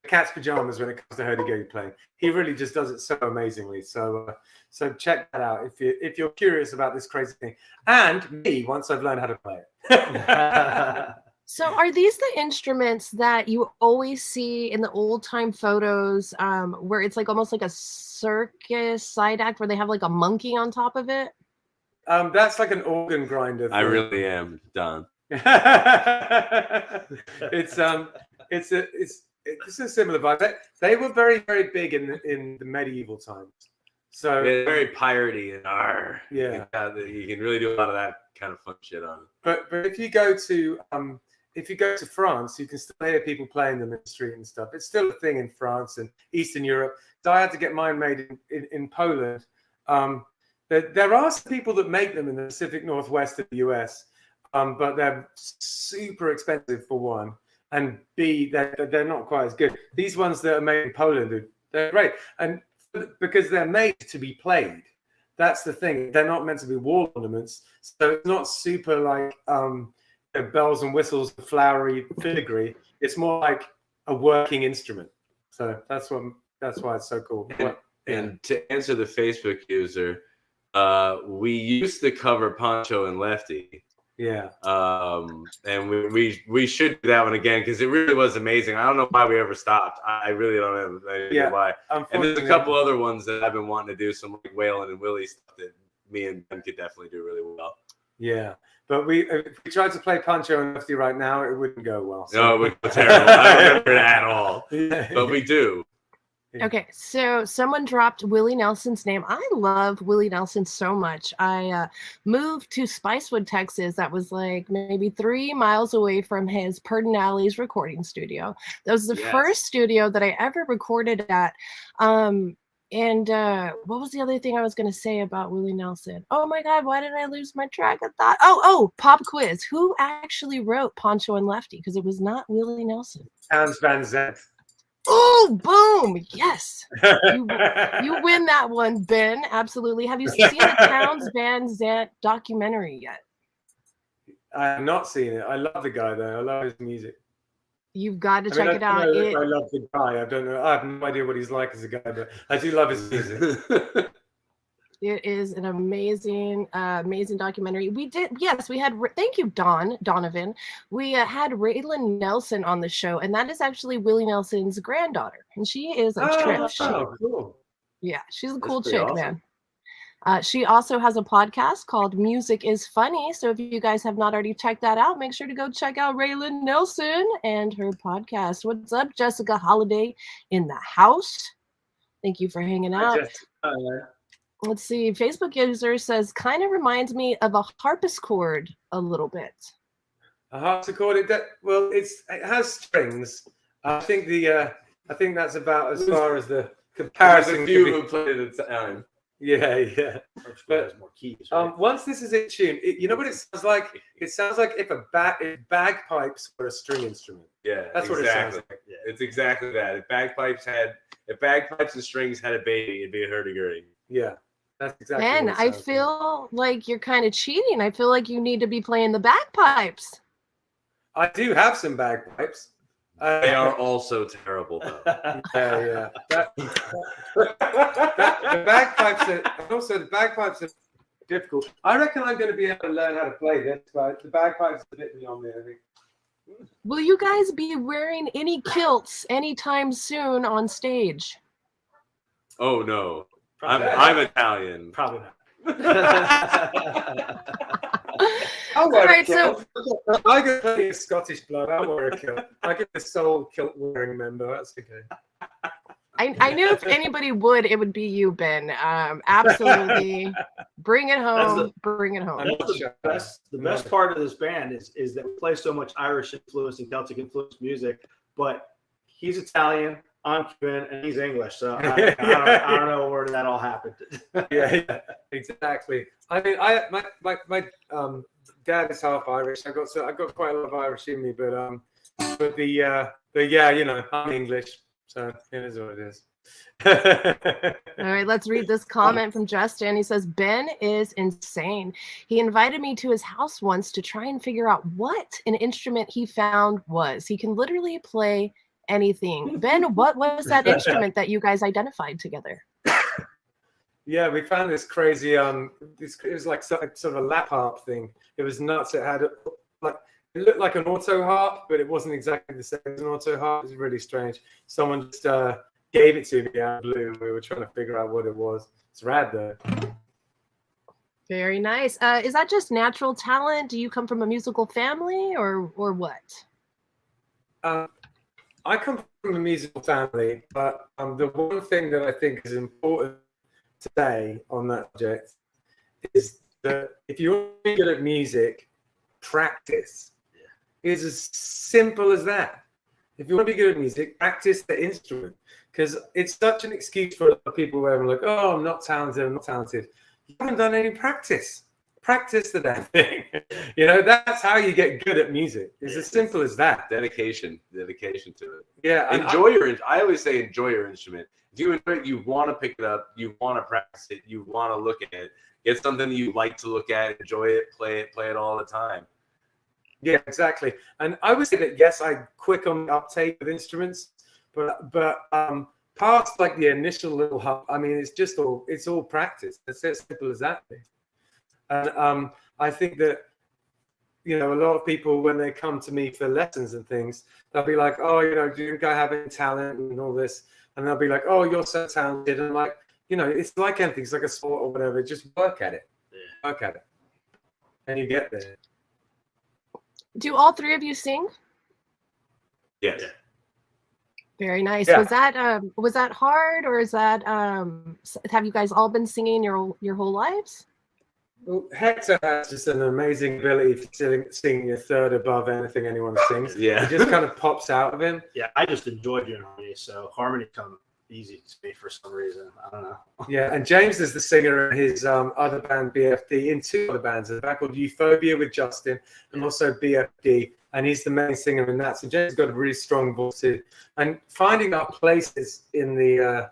cat's pajamas when it comes to Hurdy Gurdy playing. He really just does it so amazingly. So check that out if you're curious about this crazy thing. And me, once I've learned how to play it.
So are these the instruments that you always see in the old time photos where it's like almost like a circus side act where they have like a monkey on top of it?
That's like an organ grinder thing.
I really am done.
It's a similar vibe. They were very, very big in the medieval times. So
they're very piratey and
yeah,
you can really do a lot of that kind of fun shit on it.
But if you go to France, you can still hear people playing them in the street and stuff. It's still a thing in France and Eastern Europe. So I had to get mine made in Poland. There are some people that make them in the Pacific Northwest of the US, but they're super expensive for one, and B, they're not quite as good. These ones that are made in Poland, they're great, and because they're made to be played. That's the thing. They're not meant to be wall ornaments, so it's not super like bells and whistles, flowery filigree. It's more like a working instrument. So that's why it's so cool.
And to answer the Facebook user, we used to cover Poncho and Lefty.
Yeah.
And we should do that one again because it really was amazing. I don't know why we ever stopped. I really don't have any idea why. And there's a couple other ones that I've been wanting to do, some like Waylon and Willie stuff that me and Ben could definitely do really well.
Yeah. But if we tried to play Poncho and Lefty right now, it wouldn't go well. So.
No, it would go terrible. I don't remember it at all. But we do.
Okay, so someone dropped Willie Nelson's name. I love Willie Nelson so much. I moved to Spicewood, Texas. That was like maybe 3 miles away from his Pedernales recording studio. That was the first studio that I ever recorded at. And what was the other thing I was going to say about Willie Nelson? Oh my God, why did I lose my track of thought? Oh, pop quiz. Who actually wrote Poncho and Lefty? Because it was not Willie Nelson.
Townes Van Zandt.
Oh, boom. Yes. You win that one, Ben. Absolutely. Have you seen the Townes Van Zandt documentary yet?
I have not seen it. I love the guy, though. I love his music.
You've got to check it out.
I love the guy. I don't know. I have no idea what he's like as a guy, but I do love his music.
It is an amazing, amazing documentary. We had, thank you, Donovan. We had Raylan Nelson on the show, and that is actually Willie Nelson's granddaughter. And she is a trip.
Cool.
Yeah, she's a cool chick, awesome. Man. She also has a podcast called Music is Funny. So if you guys have not already checked that out, make sure to go check out Raylan Nelson and her podcast. What's up, Jessica Holiday in the house? Thank you for hanging out. Let's see. Facebook user says, kind of reminds me of a harpsichord a little bit.
A harpsichord? It has strings. I think that's about as far as the comparison.
There's a few who played it at the time.
Yeah. But
more keys, right?
Once this is in tune, you know what it sounds like? It sounds like if bagpipes were a string instrument.
Yeah,
that's what it sounds like.
Yeah. It's exactly that. If bagpipes and strings had a baby, it'd be a hurdy-gurdy.
Yeah. That's exactly.
And I feel like you're kind of cheating. I feel like you need to be playing the bagpipes. I
do have some bagpipes.
They are also terrible, though.
Yeah. The bagpipes are difficult. I reckon I'm going to be able to learn how to play this, but the bagpipes are a bit beyond me, I think.
Will you guys be wearing any kilts anytime soon on stage?
Oh, no. I'm Italian.
Probably not.
I
got plenty of Scottish blood. I'll wear a kilt. I get the sole kilt wearing member. That's okay.
I knew if anybody would, it would be you, Ben. Absolutely. Bring it home. Bring it home.
The best part of this band is that we play so much Irish influence and Celtic influence music, but he's Italian, I'm Cuban, and he's English. So I don't know where that all happened.
yeah, exactly. I mean, my dad is half Irish. I got quite a lot of Irish in me, but yeah, you know, I'm English, so it is what it is.
All right, let's read this comment from Justin. He says, Ben is insane. He invited me to his house once to try and figure out what an instrument he found was. He can literally play anything. Ben, what was that instrument that you guys identified together?
Yeah, we found this crazy it was like sort of a lap harp thing. It was nuts. It had it looked like an auto harp, but it wasn't exactly the same as an auto harp. It was really strange. Someone just gave it to me out of the blue. We were trying to figure out what it was. It's rad though.
Very nice. Is that just natural talent? Do you come from a musical family or what?
I come from a musical family, but the one thing that I think is important to say on that subject is that if you want to be good at music, practice. It's as simple as that. If you want to be good at music, practice the instrument, because it's such an excuse for a lot of people where I'm like, oh, I'm not talented, I'm not talented. You haven't done any practice. Practice the damn thing. You know, that's how you get good at music. It's as simple as that.
Dedication to it.
Yeah.
I always say enjoy your instrument. If you enjoy it, you want to pick it up, you want to practice it, you want to look at it. Get something that you like to look at, enjoy it, play it all the time.
Yeah, exactly. And I would say that, yes, I'm quick on the uptake of instruments, but past like the initial little hub, I mean, it's all practice. It's as simple as that thing. And I think that, you know, a lot of people, when they come to me for lessons and things, they'll be like, oh, you know, do you think I have any talent and all this? And they'll be like, oh, you're so talented. And I'm like, you know, it's like anything. It's like a sport or whatever. Just work at it. Yeah. Work at it. And you get there.
Do all three of you sing?
Yes.
Very nice.
Yeah.
Was that hard, or is that have you guys all been singing your whole lives?
Well, Hector has just an amazing ability for singing a third above anything anyone sings.
Yeah.
It just kind of pops out of him.
Yeah, I just enjoy doing harmony, so harmony come easy to me for some reason. I don't know.
Yeah, and James is the singer in his other band, BFD, in two other bands. There's a band called Euphoria with Justin and also BFD, and he's the main singer in that. So James has got a really strong voice too. And finding our places in the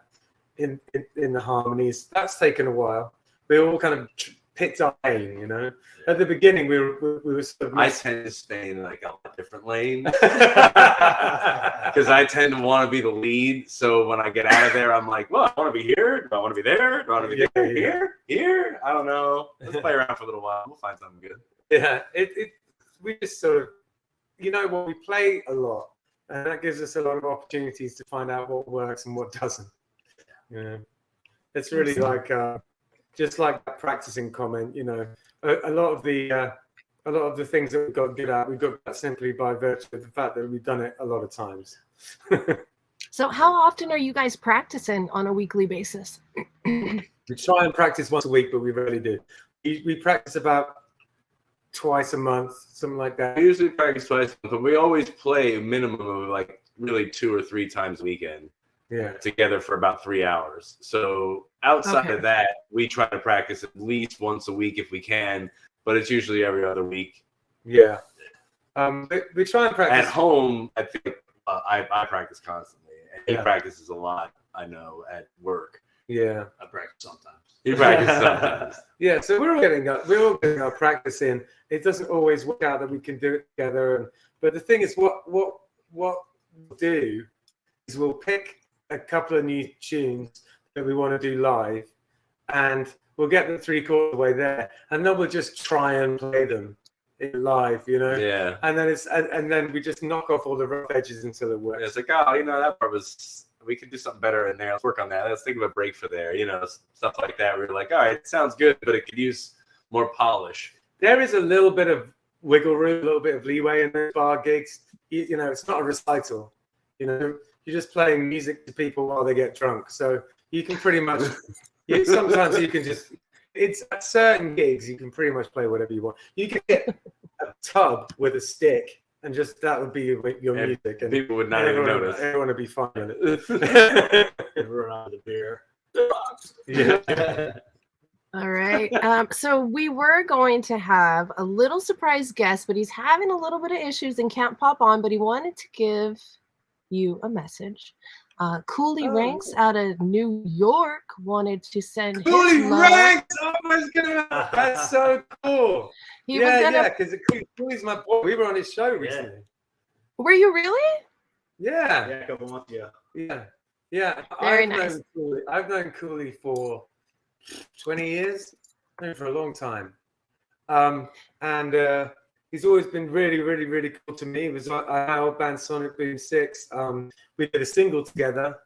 harmonies, that's taken a while. We all kind of picked our lane, you know. At the beginning, we were sort of.
I tend to stay in like a different lane because I tend to want to be the lead. So when I get out of there, I'm like, well, I want to be here. Do I want to be there? Do I want to be there? Here? I don't know. Let's play around for a little while. We'll find something good.
Yeah, we just sort of, you know, what we play a lot, and that gives us a lot of opportunities to find out what works and what doesn't. Yeah, it's really like just like that practicing comment, you know. A lot of the things that we've got good at, we've got that simply by virtue of the fact that we've done it a lot of times.
So how often are you guys practicing on a weekly basis?
We try and practice once a week, but we rarely do. We practice about twice a month, something like that.
We usually practice twice a month, but we always play a minimum of like really 2 or 3 times a weekend.
Yeah,
together for about 3 hours. So outside of that, we try to practice at least once a week if we can, but it's usually every other week.
Yeah. We try and practice.
At home, I think I practice constantly. And he practices a lot, I know, at work.
Yeah.
I practice sometimes.
He practices sometimes.
Yeah, so we're all getting our practice in. It doesn't always work out that we can do it together. But the thing is, what we'll do is we'll pick a couple of new tunes that we want to do live, and we'll get them 3/4 way there, and then we'll just try and play them live, you know.
Yeah.
And then we just knock off all the rough edges until it works.
It's like, oh, you know, that part was, we could do something better in there. Let's work on that. Let's think of a break for there, you know, stuff like that. We're like, all right, it sounds good, but it could use more polish.
There is a little bit of wiggle room, a little bit of leeway in those bar gigs. You know, it's not a recital. You know, you're just playing music to people while they get drunk. So you can pretty much, sometimes you can just, it's at certain gigs, you can pretty much play whatever you want. You can get a tub with a stick and just, that would be your music. And
people would not even notice.
Everyone would be fine with it.
Run out of the beer.
Yeah.
All right. So we were going to have a little surprise guest, but he's having a little bit of issues and can't pop on, but he wanted to give you a message. Cooley Ranks out of New York wanted to send
Cooley
his love.
Ranks! Oh, that's so cool. Because Cooley's my boy. We were on his show recently.
Were you really?
Yeah.
Yeah, a couple months ago.
Yeah.
Very nice.
I've known Cooley for 20 years, for a long time. And he's always been really, really, really cool to me. He was our old band Sonic Boom 6. We did a single together.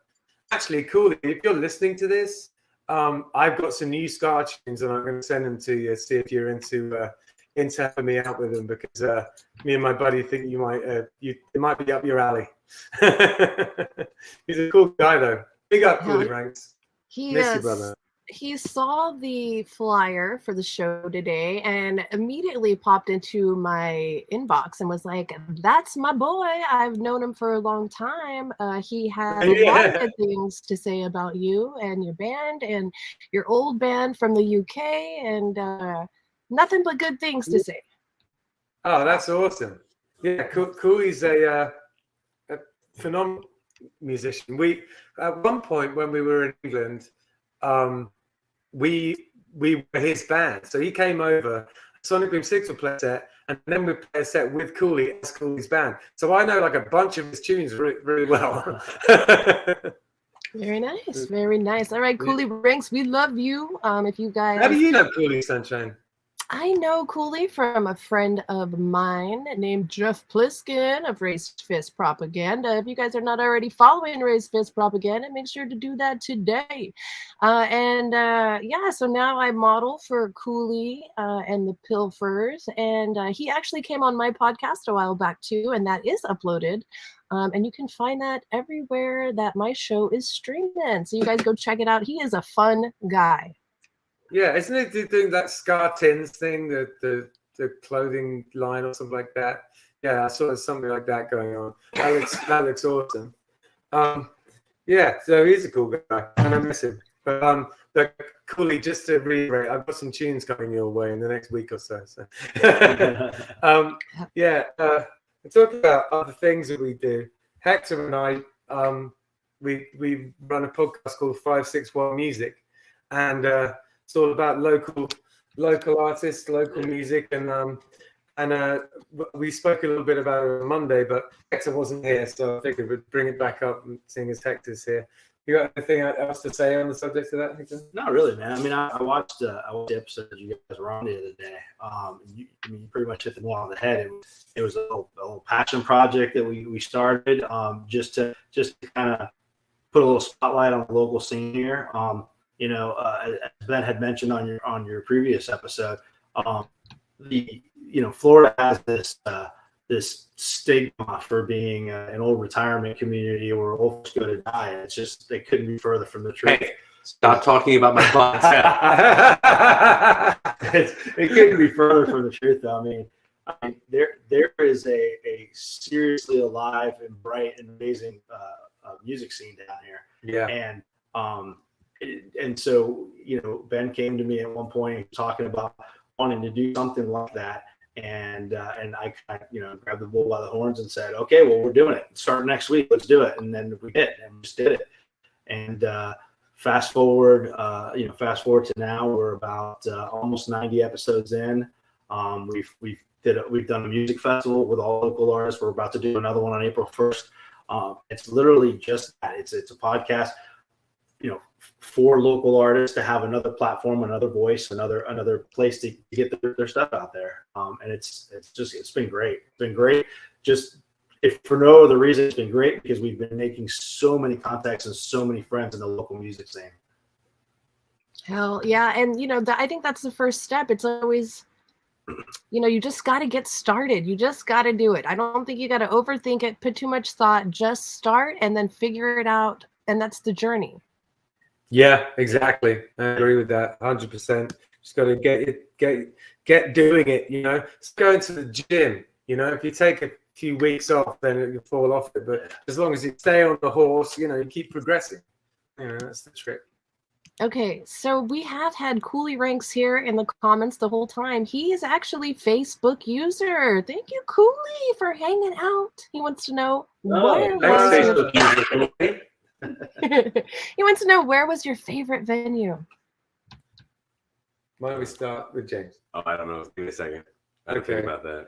Actually, Cooley, if you're listening to this, I've got some new Scar tunes and I'm going to send them to you, see if you're into helping me out with them, because me and my buddy think you might it might be up your alley. He's a cool guy though. Big up, Cooley Ranks. Miss you, brother.
He saw the flyer for the show today and immediately popped into my inbox and was like, that's my boy. I've known him for a long time. He had a lot of good things to say about you and your band and your old band from the UK, and nothing but good things to say.
Oh, that's awesome. Yeah, Cooley's a phenomenal musician. We, at one point when we were in England, we were his band. So he came over, Sonic Boom 6 would play a set, and then we'd play a set with Cooley as Cooley's band. So I know like a bunch of his tunes really, really well.
Very nice. Very nice. All right, Cooley Ranks, we love you. If you guys...
How do you know Cooley, Sunshine?
I know Cooley from a friend of mine named Jeff Pliskin of Raised Fist Propaganda. If you guys are not already following Raised Fist Propaganda, make sure to do that today. So now I model for Cooley and the Pilfers, and he actually came on my podcast a while back too, and that is uploaded. And you can find that everywhere that my show is streaming. So you guys go check it out. He is a fun guy.
Yeah, isn't it doing that Scar Tins thing, the clothing line or something like that? Yeah, I saw something like that going on. That looks awesome. Yeah, so he's a cool guy, and I miss him. But Cooley, just to reiterate, I've got some tunes coming your way in the next week or so. Talk about other things that we do. Hector and I, we run a podcast called 561 Music, and it's all about local artists, local music, and we spoke a little bit about it on Monday, but Hector wasn't here, so I figured we'd bring it back up, seeing as Hector's here. You got anything else to say on the subject of that, Hector?
Not really, man. I mean, I watched the episode that you guys were on the other day. You pretty much hit the nail on the head. It was a little passion project that we started just to kind of put a little spotlight on the local scene here. As Ben had mentioned on your previous episode, Florida has this stigma for being an old retirement community where old folks go to die. It's just, they couldn't be further from the truth.
Hey, stop talking about my clients.
It couldn't be further from the truth, though. I mean, there is a seriously alive and bright and amazing music scene down here.
Yeah.
And so, Ben came to me at one point talking about wanting to do something like that. And I grabbed the bull by the horns and said, okay, well, we're doing it. Start next week. Let's do it. And then we did, and we just did it. And fast forward to now, we're about almost 90 episodes in. We've done a music festival with all local artists. We're about to do another one on April 1st. It's literally just that. It's a podcast, for local artists to have another platform, another voice, another place to get their stuff out there. And it's been great. It's been great. Just if for no other reason, it's been great because we've been making so many contacts and so many friends in the local music scene.
Hell yeah. And I think that's the first step. It's always you just got to get started. You just got to do it. I don't think you got to overthink it, put too much thought. Just start and then figure it out. And that's the journey.
Yeah, exactly. I agree with that 100%. Just got to get doing it. Just going to the gym. If you take a few weeks off, then you fall off it. But as long as you stay on the horse, you keep progressing. That's the trick.
Okay, so we have had Cooley Ranks here in the comments the whole time. He is actually Facebook user. Thank you, Cooley, for hanging out. He wants to know where he wants to know where was your favorite venue.
Why don't we start with James?
Oh, I don't know. Give me a second. I don't think about that.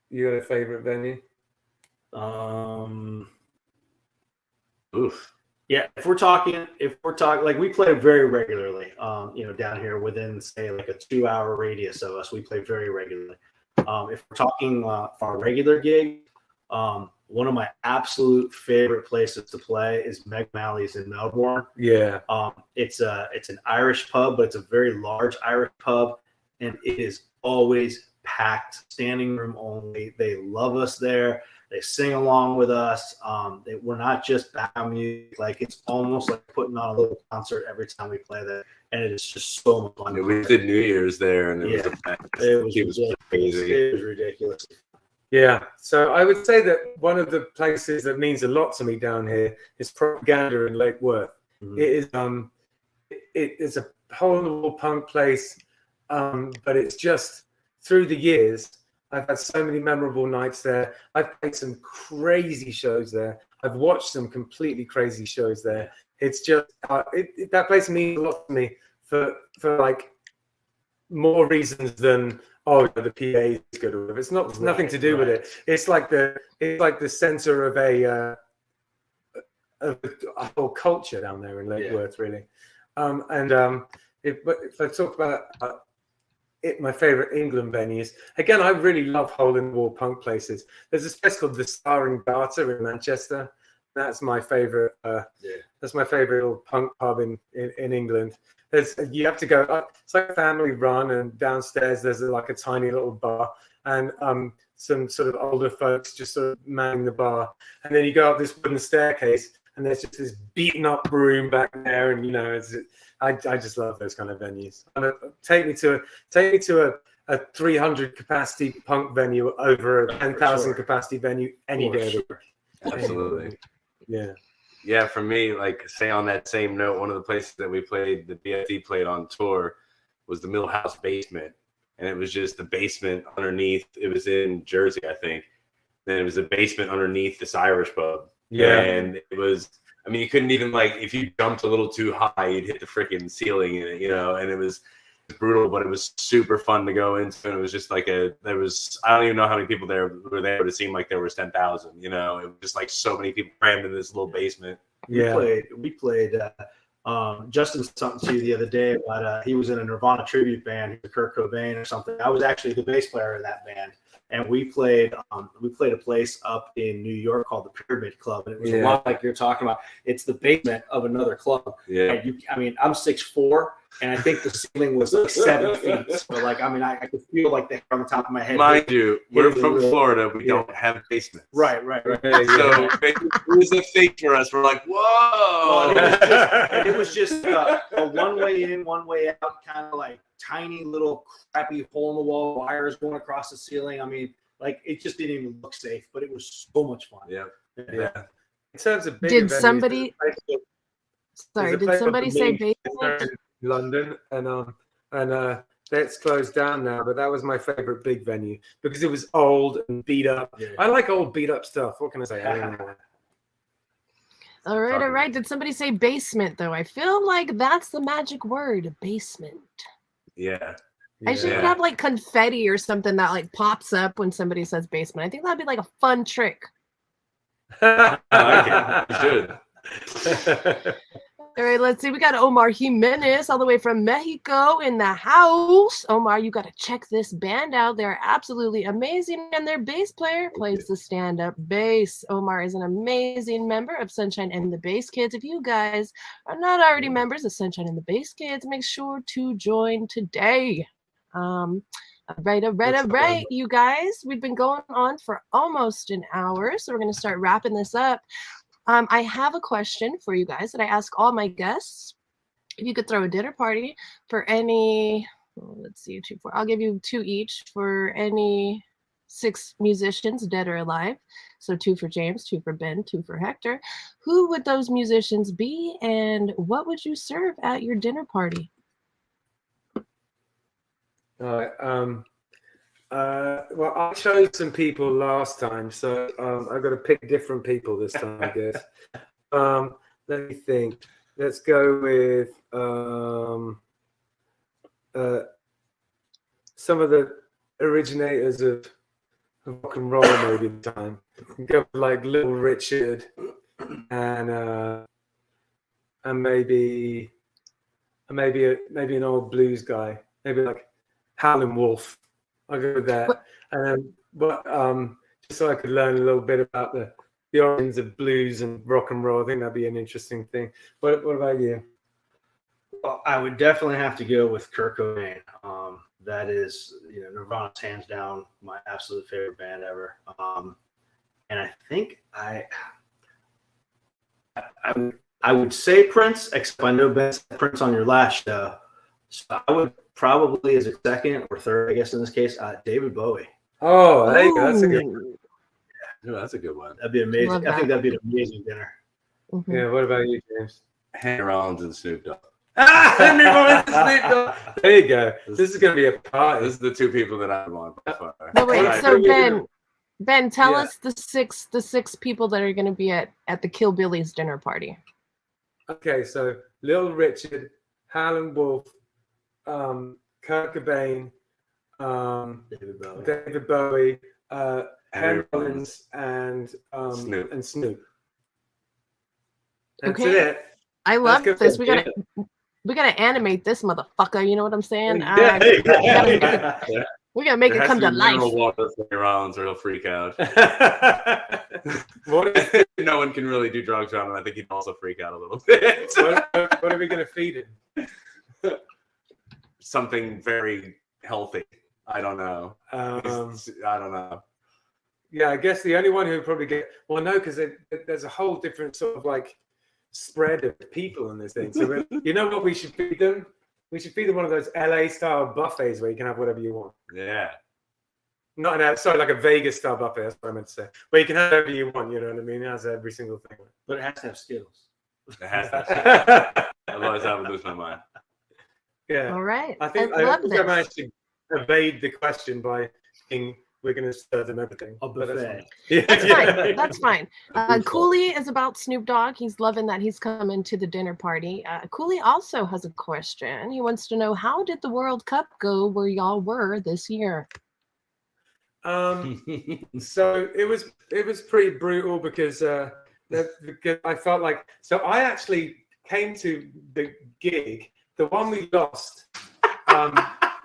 You got a favorite venue?
Oof.
Yeah, if we're talking, like we play very regularly, down here within say like a 2-hour radius of us, we play very regularly. If we're talking for our regular gig, one of my absolute favorite places to play is Meg Malley's in Melbourne.
Yeah.
It's an Irish pub, but it's a very large Irish pub, and it is always packed, standing room only. They love us there. They sing along with us. We're not just background music. Like it's almost like putting on a little concert every time we play there, and it is just so much fun.
We did New Year's there, and it was crazy.
It was ridiculous.
Yeah. So I would say that one of the places that means a lot to me down here is Propaganda in Lake Worth. Mm-hmm. It is a hole-in-the-wall punk place, but it's just through the years. I've had so many memorable nights there. I've played some crazy shows there. I've watched some completely crazy shows there. It's just that place means a lot to me for like more reasons than the PA is good or whatever. It's nothing to do with it. It's like the center of a whole culture down there in Lake Worth, really. If I talk about my favorite England venues. Again, I really love hole-in-the-wall punk places. There's a place called the Star and Garter in Manchester. That's my favorite. That's my favorite little punk pub in England. You have to go up. It's like a family run, and downstairs there's like a tiny little bar, and some sort of older folks just sort of manning the bar. And then you go up this wooden staircase, and there's just this beaten up room back there, and I just love those kind of venues. Take me to a 300 capacity punk venue over a 10,000 capacity venue any day.
Absolutely.
Yeah.
Yeah, for me, like say on that same note, one of the places that we played, the BFD played on tour, was the Millhouse basement, and it was just the basement underneath. It was in Jersey, I think. Then it was a basement underneath this Irish pub. Yeah, and it was. I mean, you couldn't even if you jumped a little too high, you'd hit the freaking ceiling in it, and it was brutal, but it was super fun to go into. And it was just I don't even know how many people there were there, but it seemed like there was 10,000, it was just like so many people crammed in this little basement.
Yeah. We played Justin something to you the other day about he was in a Nirvana tribute band, Kurt Cobain or something. I was actually the bass player in that band. And we played a place up in New York called the Pyramid Club, and it was a lot like you're talking about. It's the basement of another club.
Yeah.
And I'm 6'4", and I think the ceiling was like 7 feet. So I could feel like the hair on the top of my head.
Mind you, we're from Florida. We don't have basements.
Right.
So it was a fake for us. We're like, whoa!
It was just a one-way in, one-way out, kind of like tiny little crappy hole-in-the-wall wires going across the ceiling. I mean, it just didn't even look safe, but it was so much fun.
Yeah.
In terms of
did somebody say basement?
In London, and that's closed down now, but that was my favorite big venue because it was old and beat up. Yeah. I like old beat up stuff. What can I say?
All right. Did somebody say basement though? I feel like that's the magic word, basement.
Yeah.
I should have like confetti or something that pops up when somebody says basement. I think that'd be like a fun trick.
I like it. You should.
All right, let's see. We got Omar Jimenez all the way from Mexico in the house. Omar, you got to check this band out. They're absolutely amazing, and their bass player plays the stand-up bass. Omar is an amazing member of Sunshine and the Bass Kids. If you guys are not already members of Sunshine and the Bass Kids, make sure to join today. All right, you guys. We've been going on for almost an hour, so we're going to start wrapping this up. I have a question for you guys that I ask all my guests. If you could throw a dinner party for any, let's see, 2, 4, I'll give you 2 each for any 6 musicians, dead or alive. So 2 for James, 2 for Ben, 2 for Hector. Who would those musicians be, and what would you serve at your dinner party?
All right. Well, I chose some people last time, so I've got to pick different people this time, I guess. Let me think. Let's go with some of the originators of rock and roll, maybe this time. Go with like Little Richard and maybe an old blues guy, maybe like Howlin' Wolf. I'll go with that. Just so I could learn a little bit about the origins of blues and rock and roll. I think that'd be an interesting thing. What about you?
Well, I would definitely have to go with Kurt Cobain. That is, Nirvana's hands down my absolute favorite band ever. And I think I would say Prince, except I know Ben said Prince on your last show. So I would probably, as a second or third, I guess in this case, David Bowie.
Oh, there you go. That's a good one.
Yeah, that's a good one.
That'd be amazing. I think that'd be an amazing dinner.
Mm-hmm.
Yeah. What about you, James?
Henry Rollins and Snoop Dogg.
Henry Rollins and Snoop Dogg. There you go. This is going to be a party.
This is the 2 people that I want by far.
No, wait.
Right.
So Ben, tell
Yeah.
us the six people that are going to be at the Killbillies dinner party.
Okay, so Little Richard, Howlin' Wolf, Kurt Cobain, David Bowie, Henry Rollins, and Snoop. That's
Okay.
it.
I love
good.
this. We gotta animate this motherfucker. You know what I'm saying? We're gonna make it come to life.
Water for Henry Rollins, or he'll freak out. No one can really do drugs around him. I think he'd also freak out a little bit.
What are we going to feed him?
Something very healthy. I don't know. I don't know.
Yeah, I guess the only one who would probably get because there's a whole different sort of like spread of people in this thing. So you know what we should feed them? We should feed them one of those LA style buffets where you can have whatever you want.
Yeah.
Like a Vegas style buffet. That's what I meant to say. Where you can have whatever you want. You know what I mean? It has every single thing.
But it has to have Skittles.
It has that. Otherwise, I would lose my mind.
Yeah.
All right.
I think I managed to evade the question by thinking we're going to serve them everything.
A buffet.
That's fine. That's fine. Cooley is about Snoop Dogg. He's loving that he's coming to the dinner party. Cooley also has a question. He wants to know, how did the World Cup go where y'all were this year?
So it was pretty brutal because I felt like I actually came to the gig, the one we lost.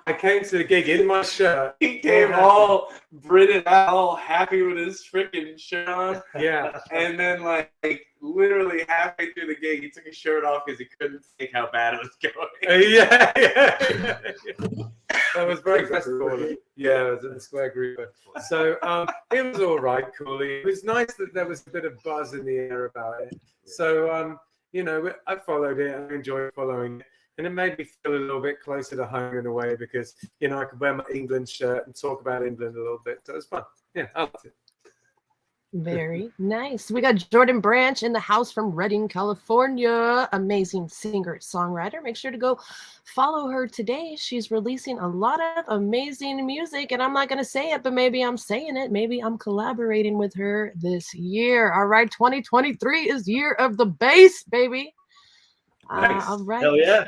I came to the gig in my shirt.
He came all British, all happy with his freaking shirt on.
Yeah.
And then, like literally halfway through the gig, he took his shirt off because he couldn't take how bad it was going.
Yeah. That was very festival. Yeah, it was in the Square Group. So it was all right, Cooley. It was nice that there was a bit of buzz in the air about it. So, I followed it. I enjoyed following it. And it made me feel a little bit closer to home in a way because, I could wear my England shirt and talk about England a little bit. So it was fun. Yeah, I liked it.
Very nice. We got Jordan Branch in the house from Redding, California. Amazing singer, songwriter. Make sure to go follow her today. She's releasing a lot of amazing music, and I'm not going to say it, but maybe I'm saying it. Maybe I'm collaborating with her this year. All right, 2023 is year of the bass, baby.
Nice.
All right.
Hell yeah.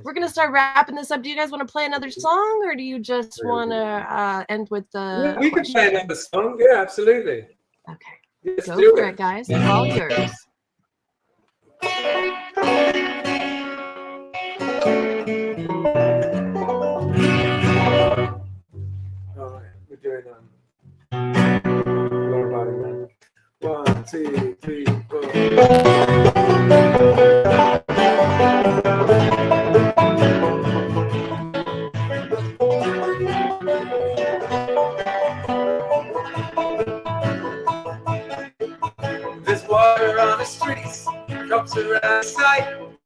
We're going to start wrapping this up. Do you guys want to play another song, or do you just want to end with the
We can play another song. Yeah, absolutely.
Okay.
Let's
Go
do
for it, guys. It's all yours.
All right, we're doing Laura Barton. 1, 2, 3, 4.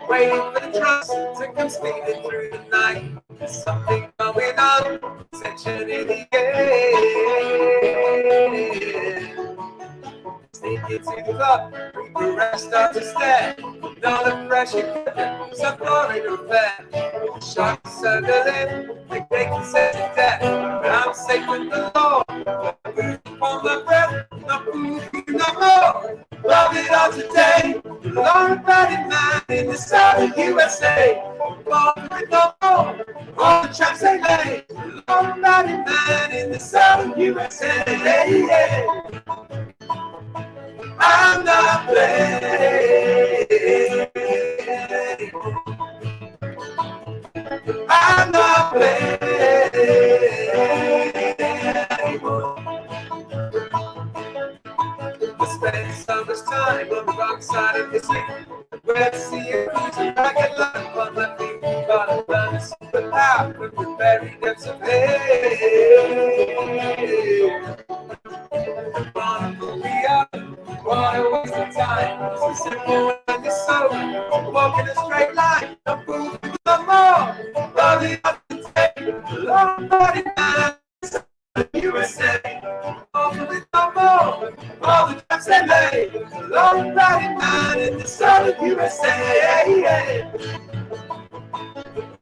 waiting for the trucks to come speeding through the night. There's something going on, tension in the air. Sneak into the club, the rest start to stare. All the pressure cooking, some foreign affair. Sharks circling, think they can set it death. I'm safe with the Lord, on my breath, no food, no more. Love it all today, long-bodied man in the southern USA. Born with no more, all the traps they lay. Long-bodied man in the southern USA. I'm not playing. I'm not playing anymore. We spend so much time on the wrong side of the sea. Where to see you cruising like a lamp on my feet. But I'm learning super loud from the very depths of hell. Wanna pull me up, wanna waste the time. So simple and it's so walk in a straight line, no moving no more. Love it up to take, long body man, USA. Over with no more, all the traps they lay. Long body man in the southern USA.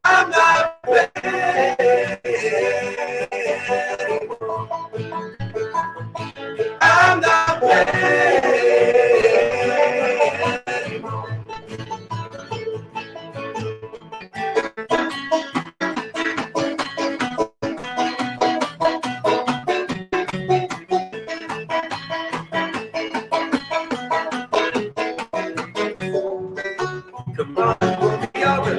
I'm not playing. I'm not playing anymore. Come on, pull me over.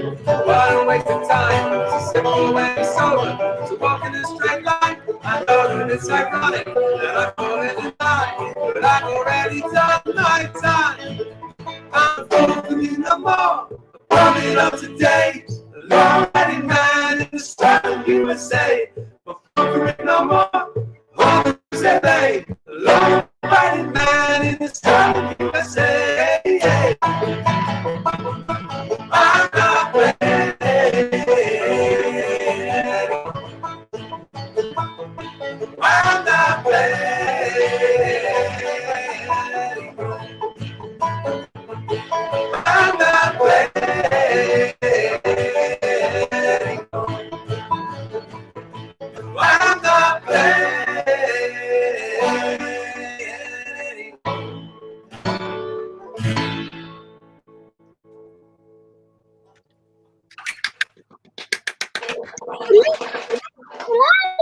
Why don't waste the time? So simple and sober. So walk in a straight line. I know that it's ironic that I fall in line, but I've already done my time. I'm fooling you no more. Coming up today, long-headed man in the southern USA. I'm fooling no more. Home today, long-headed man in the southern USA. I'm not playing. I'm not playing. I'm not playing. I'm not playing.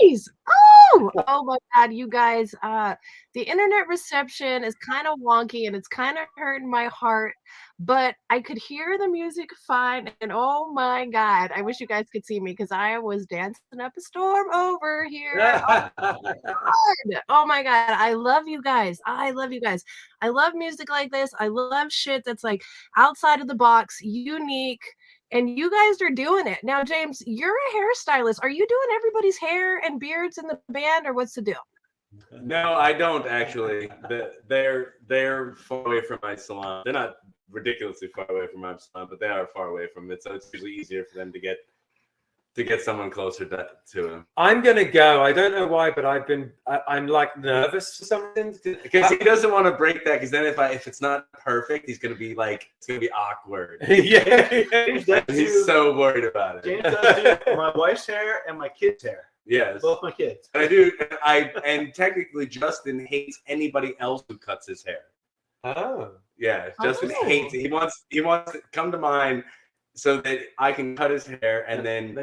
Nice. Oh my God, you guys. The internet reception is kind of wonky and it's kind of hurting my heart, but I could hear the music fine. And oh my God, I wish you guys could see me because I was dancing up a storm over here. Oh my God, I love you guys. I love you guys. I love music like this. I love shit that's like outside of the box, unique. And you guys are doing it. Now, James, you're a hairstylist. Are you doing everybody's hair and beards in the band, or what's the deal?
No, I don't actually. They're far away from my salon. They're not ridiculously far away from my salon, but they are far away from it. So it's usually easier for them to get someone closer to him.
I'm gonna go. I don't know why, but I'm like nervous for something
Because he doesn't want to break that. Because then if it's not perfect, he's gonna be like, it's gonna be awkward.
yeah.
He's so worried about it.
James does do my wife's hair and my kids' hair.
Yes.
Both my kids.
I do. And technically, Justin hates anybody else who cuts his hair.
Oh.
Yeah, Justin hates it. He wants to come to mine so that I can cut his hair and then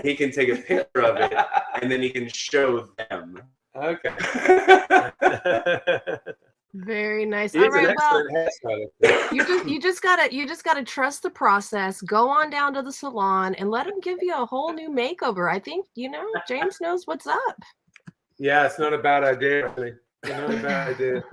he can take a picture of it and then he can show them.
Okay.
Very nice.
He's
All right,
an
well,
excellent hairstylist.
you just gotta trust the process. Go on down to the salon and let him give you a whole new makeover. I think James knows what's up.
Yeah, it's not a bad idea. Actually. It's not a bad idea.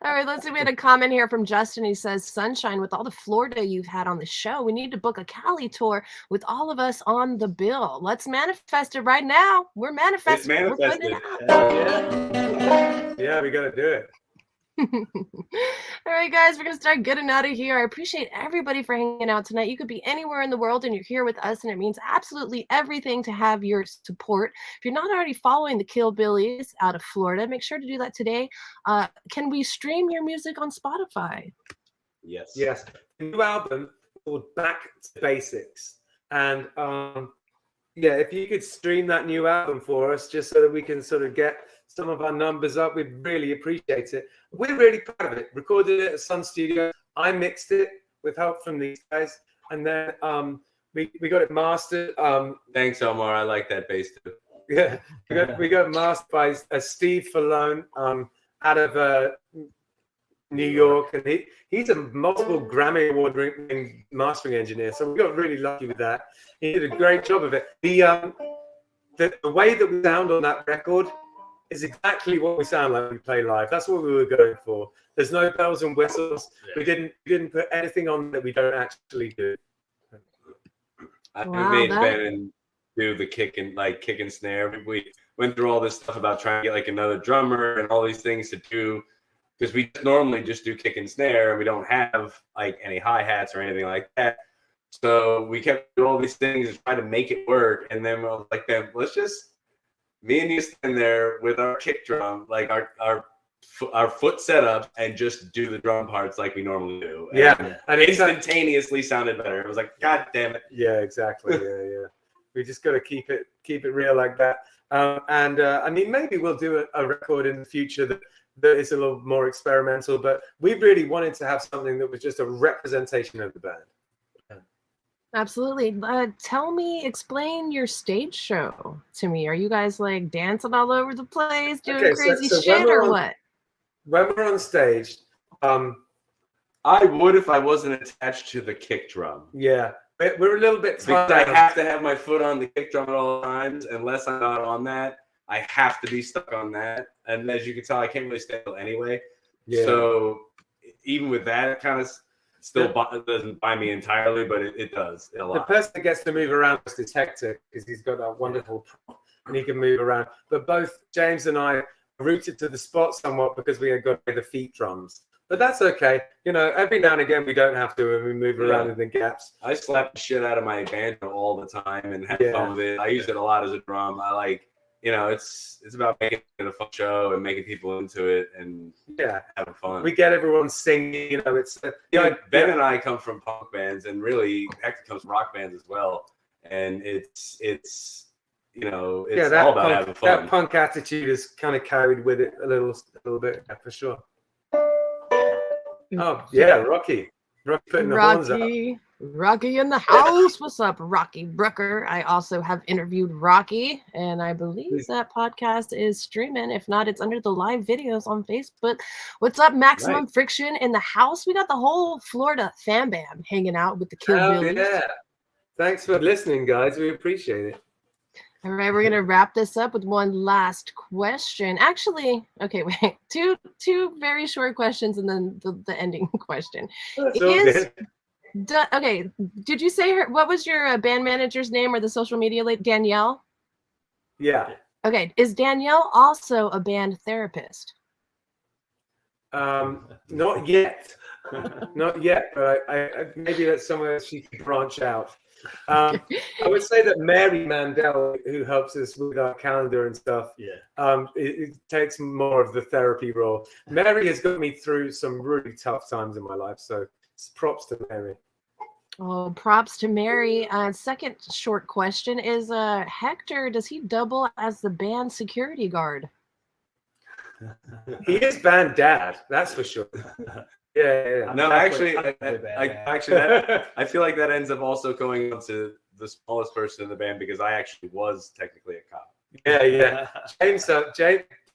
All right, let's see. We had a comment here from Justin. He says, Sunshine, with all the Florida you've had on the show, we need to book a Cali tour with all of us on the bill. Let's manifest it right now. We're manifesting.
It's manifested.
We're putting it out.
Yeah, we got to do it.
All right, guys, we're going to start getting out of here. I appreciate everybody for hanging out tonight. You could be anywhere in the world and you're here with us, and it means absolutely everything to have your support. If you're not already following the Killbillies out of Florida, make sure to do that today. Can we stream your music on Spotify?
Yes.
Yes. The new album called Back to Basics. And yeah, if you could stream that new album for us, just so that we can sort of get some of our numbers up, we'd really appreciate it. We're really proud of it. Recorded it at Sun Studio. I mixed it with help from these guys. And then we got it mastered.
Thanks, Omar. I like that bass too.
Yeah, we got mastered by Steve Falone out of New York, and he's a multiple Grammy Award-winning mastering engineer. So we got really lucky with that. He did a great job of it. The way that we sound on that record is exactly what we sound like when we play live. That's what we were going for. There's no bells and whistles. Yeah. We didn't put anything on that we don't actually do.
I made Ben and do the kick and snare. We went through all this stuff about trying to get like another drummer and all these things to do, because we normally just do kick and snare and we don't have like any hi-hats or anything like that. So we kept doing all these things and try to make it work. And then we're like, then let's just, me and you stand there with our kick drum, like our foot set up, and just do the drum parts like we normally do.
And
it instantaneously sounded better. It was like, God damn it.
Yeah, exactly. Yeah. We just got to keep it real like that. I mean, maybe we'll do a record in the future that is a little more experimental, but we really wanted to have something that was just a representation of the band.
Absolutely. Explain your stage show to me. Are you guys like dancing all over the place, doing crazy shit, or what?
When we're on stage,
I would if I wasn't attached to the kick drum.
Yeah, we're a little bit tired.
Because I have to have my foot on the kick drum at all times. Unless I'm not on that, I have to be stuck on that. And as you can tell, I can't really stand still anyway. Yeah. So even with that, it kind of still doesn't buy me entirely, but it does a lot.
The person that gets to move around is Hector, because he's got that wonderful prop and he can move around. But both James and I are rooted to the spot somewhat because we had got the feet drums. But that's okay. You know, every now and again we don't have to, and we move around in the gaps.
I slap the shit out of my banjo all the time and have fun with it. I use it a lot as a drum. I like, you know, it's about making it a fun show and making people into it and having fun.
We get everyone singing. You know, it's
Ben and I come from punk bands, and really Hector comes from rock bands as well. And it's you know, it's all about having fun.
That punk attitude is kind of carried with it a little bit, for sure. Oh yeah, Rocky putting the horns out.
Rocky in the house. What's up, Rocky Brooker? I also have interviewed Rocky, and I believe that podcast is streaming. If not, it's under the live videos on Facebook. What's up, Maximum Friction in the house? We got the whole Florida fan band hanging out with the Kilbillies.
Yeah. Thanks for listening, guys. We appreciate it.
All right, we're gonna wrap this up with one last question. Actually, okay, wait, two very short questions, and then the ending question. Okay, did you say what was your band manager's name or the social media lady? Danielle?
Yeah.
Okay, is Danielle also a band therapist?
Not yet. Not yet, but I maybe that's somewhere she could branch out. I would say that Mary Mandel, who helps us with our calendar and stuff, it takes more of the therapy role. Mary has got me through some really tough times in my life, so props to Mary.
Oh, props to Mary. Second short question is Hector, does he double as the band security guard?
He is band dad, that's for sure. Yeah.
No, actually, I feel like that ends up also going on to the smallest person in the band, because I actually was technically a cop.
Yeah. James,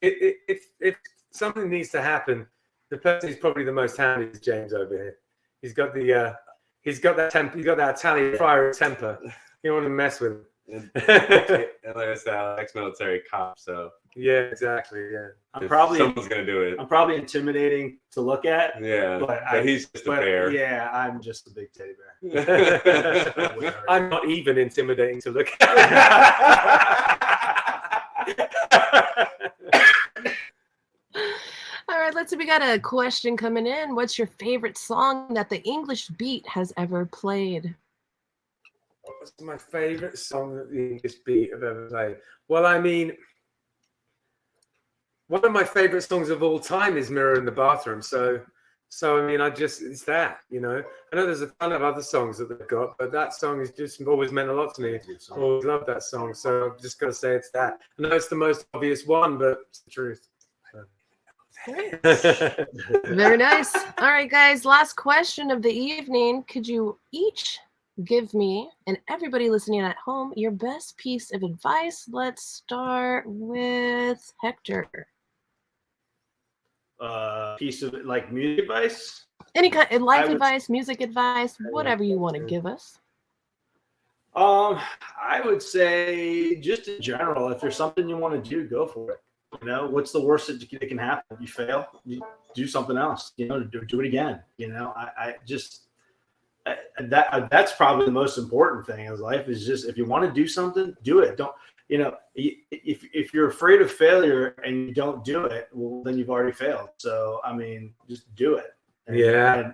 if something needs to happen, the person who's probably the most handy is James over here. He's got that temper. He's got that Italian fire temper. You don't want to mess with him.
And like I said, ex-military cop, so
yeah, exactly. Yeah,
someone's gonna do it.
I'm probably intimidating to look at.
Yeah, but he's just a bear.
Yeah, I'm just a big teddy bear.
I'm not even intimidating to look at.
All right, let's see. We got a question coming in. What's your favorite song that the English Beat has ever played?
What's my favorite song that the English Beat have ever played? Well, I mean, one of my favorite songs of all time is "Mirror in the Bathroom." So I mean, it's that, you know. I know there's a ton of other songs that they've got, but that song has just always meant a lot to me. Always loved that song, so I've just got to say it's that. I know it's the most obvious one, but it's the truth.
Very nice. All right, guys, last question of the evening. Could you each give me and everybody listening at home your best piece of advice? Let's start with Hector.
Piece of like music advice?
Any kind of life advice, music advice, whatever you want to give us.
I would say just in general, if there's something you want to do, go for it. You know, what's the worst that can happen? You fail, you do something else. You know, do it again. You know, that's probably the most important thing in life is just if you want to do something, do it. Don't, you know, if you're afraid of failure and you don't do it, well, then you've already failed. So, I mean, just do it. And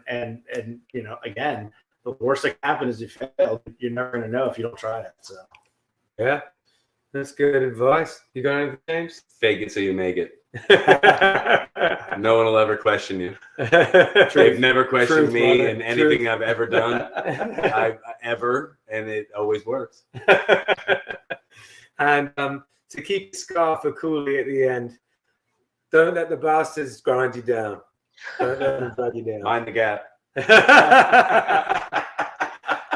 you know, again, the worst that can happen is you fail. You're never going to know if you don't try it. So,
yeah, that's good advice. You got anything, James?
Fake it so you make it. No one will ever question you.
Truth.
They've never questioned me
brother.
in anything
Truth.
I've ever done. And it always works.
And to keep the scarf for coolly at the end, don't let the bastards grind you down. Don't let them drag you down.
Mind the gap.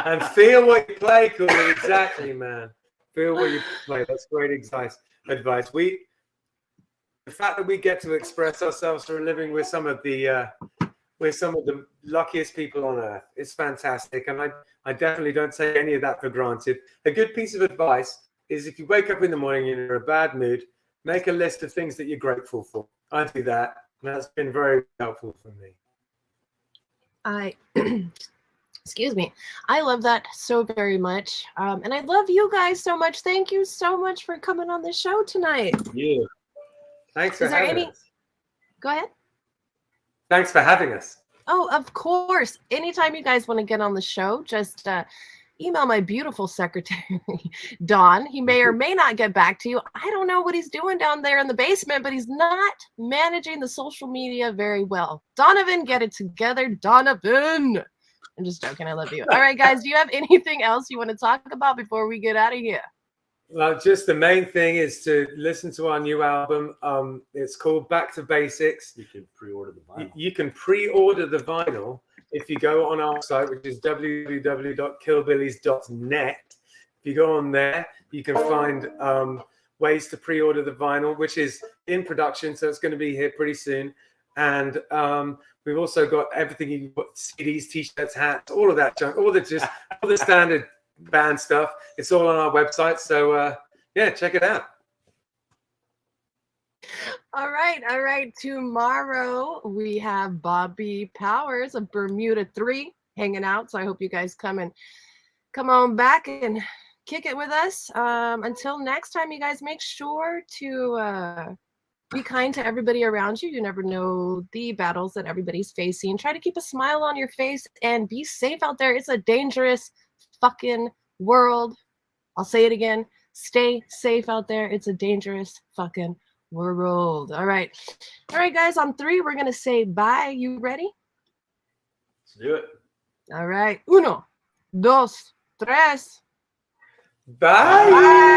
And feel what you play, Cooley. Exactly, man. Feel what you play. That's great advice. The fact that we get to express ourselves for a living, we're some of the luckiest people on earth. It's fantastic, and I definitely don't take any of that for granted. A good piece of advice is if you wake up in the morning and you're in a bad mood, make a list of things that you're grateful for. I do that, and that's been very helpful for me.
Excuse me. I love that so very much. And I love you guys so much. Thank you so much for coming on the show tonight.
yeah.
Thanks for having us.
Go ahead.
Thanks for having us.
Oh, of course. Anytime you guys want to get on the show, just email my beautiful secretary, Don. He may or may not get back to you. I don't know what he's doing down there in the basement, but he's not managing the social media very well. Donovan, get it together. Donovan. I'm just joking. I love you. All right, guys. Do you have anything else you want to talk about before we get out of here?
Well, just the main thing is to listen to our new album. It's called Back to Basics.
You can pre-order the vinyl.
You can pre-order the vinyl if you go on our site, which is www.killbillies.net. If you go on there, you can find ways to pre-order the vinyl, which is in production, so it's going to be here pretty soon. And we've also got everything. You've got CDs, T-shirts, hats, all of that junk, all the standard band stuff. It's all on our website, so yeah, check it out.
All right. Tomorrow we have Bobby Powers of Bermuda 3 hanging out, so I hope you guys come on back and kick it with us. Until next time, you guys, make sure to be kind to everybody around you. You never know the battles that everybody's facing. Try to keep a smile on your face and be safe out there. It's a dangerous fucking world. I'll say it again. Stay safe out there. It's a dangerous fucking world. All right, guys. On 3, we're gonna say bye. You ready?
Let's do it.
All right. 1, 2, 3.
Bye.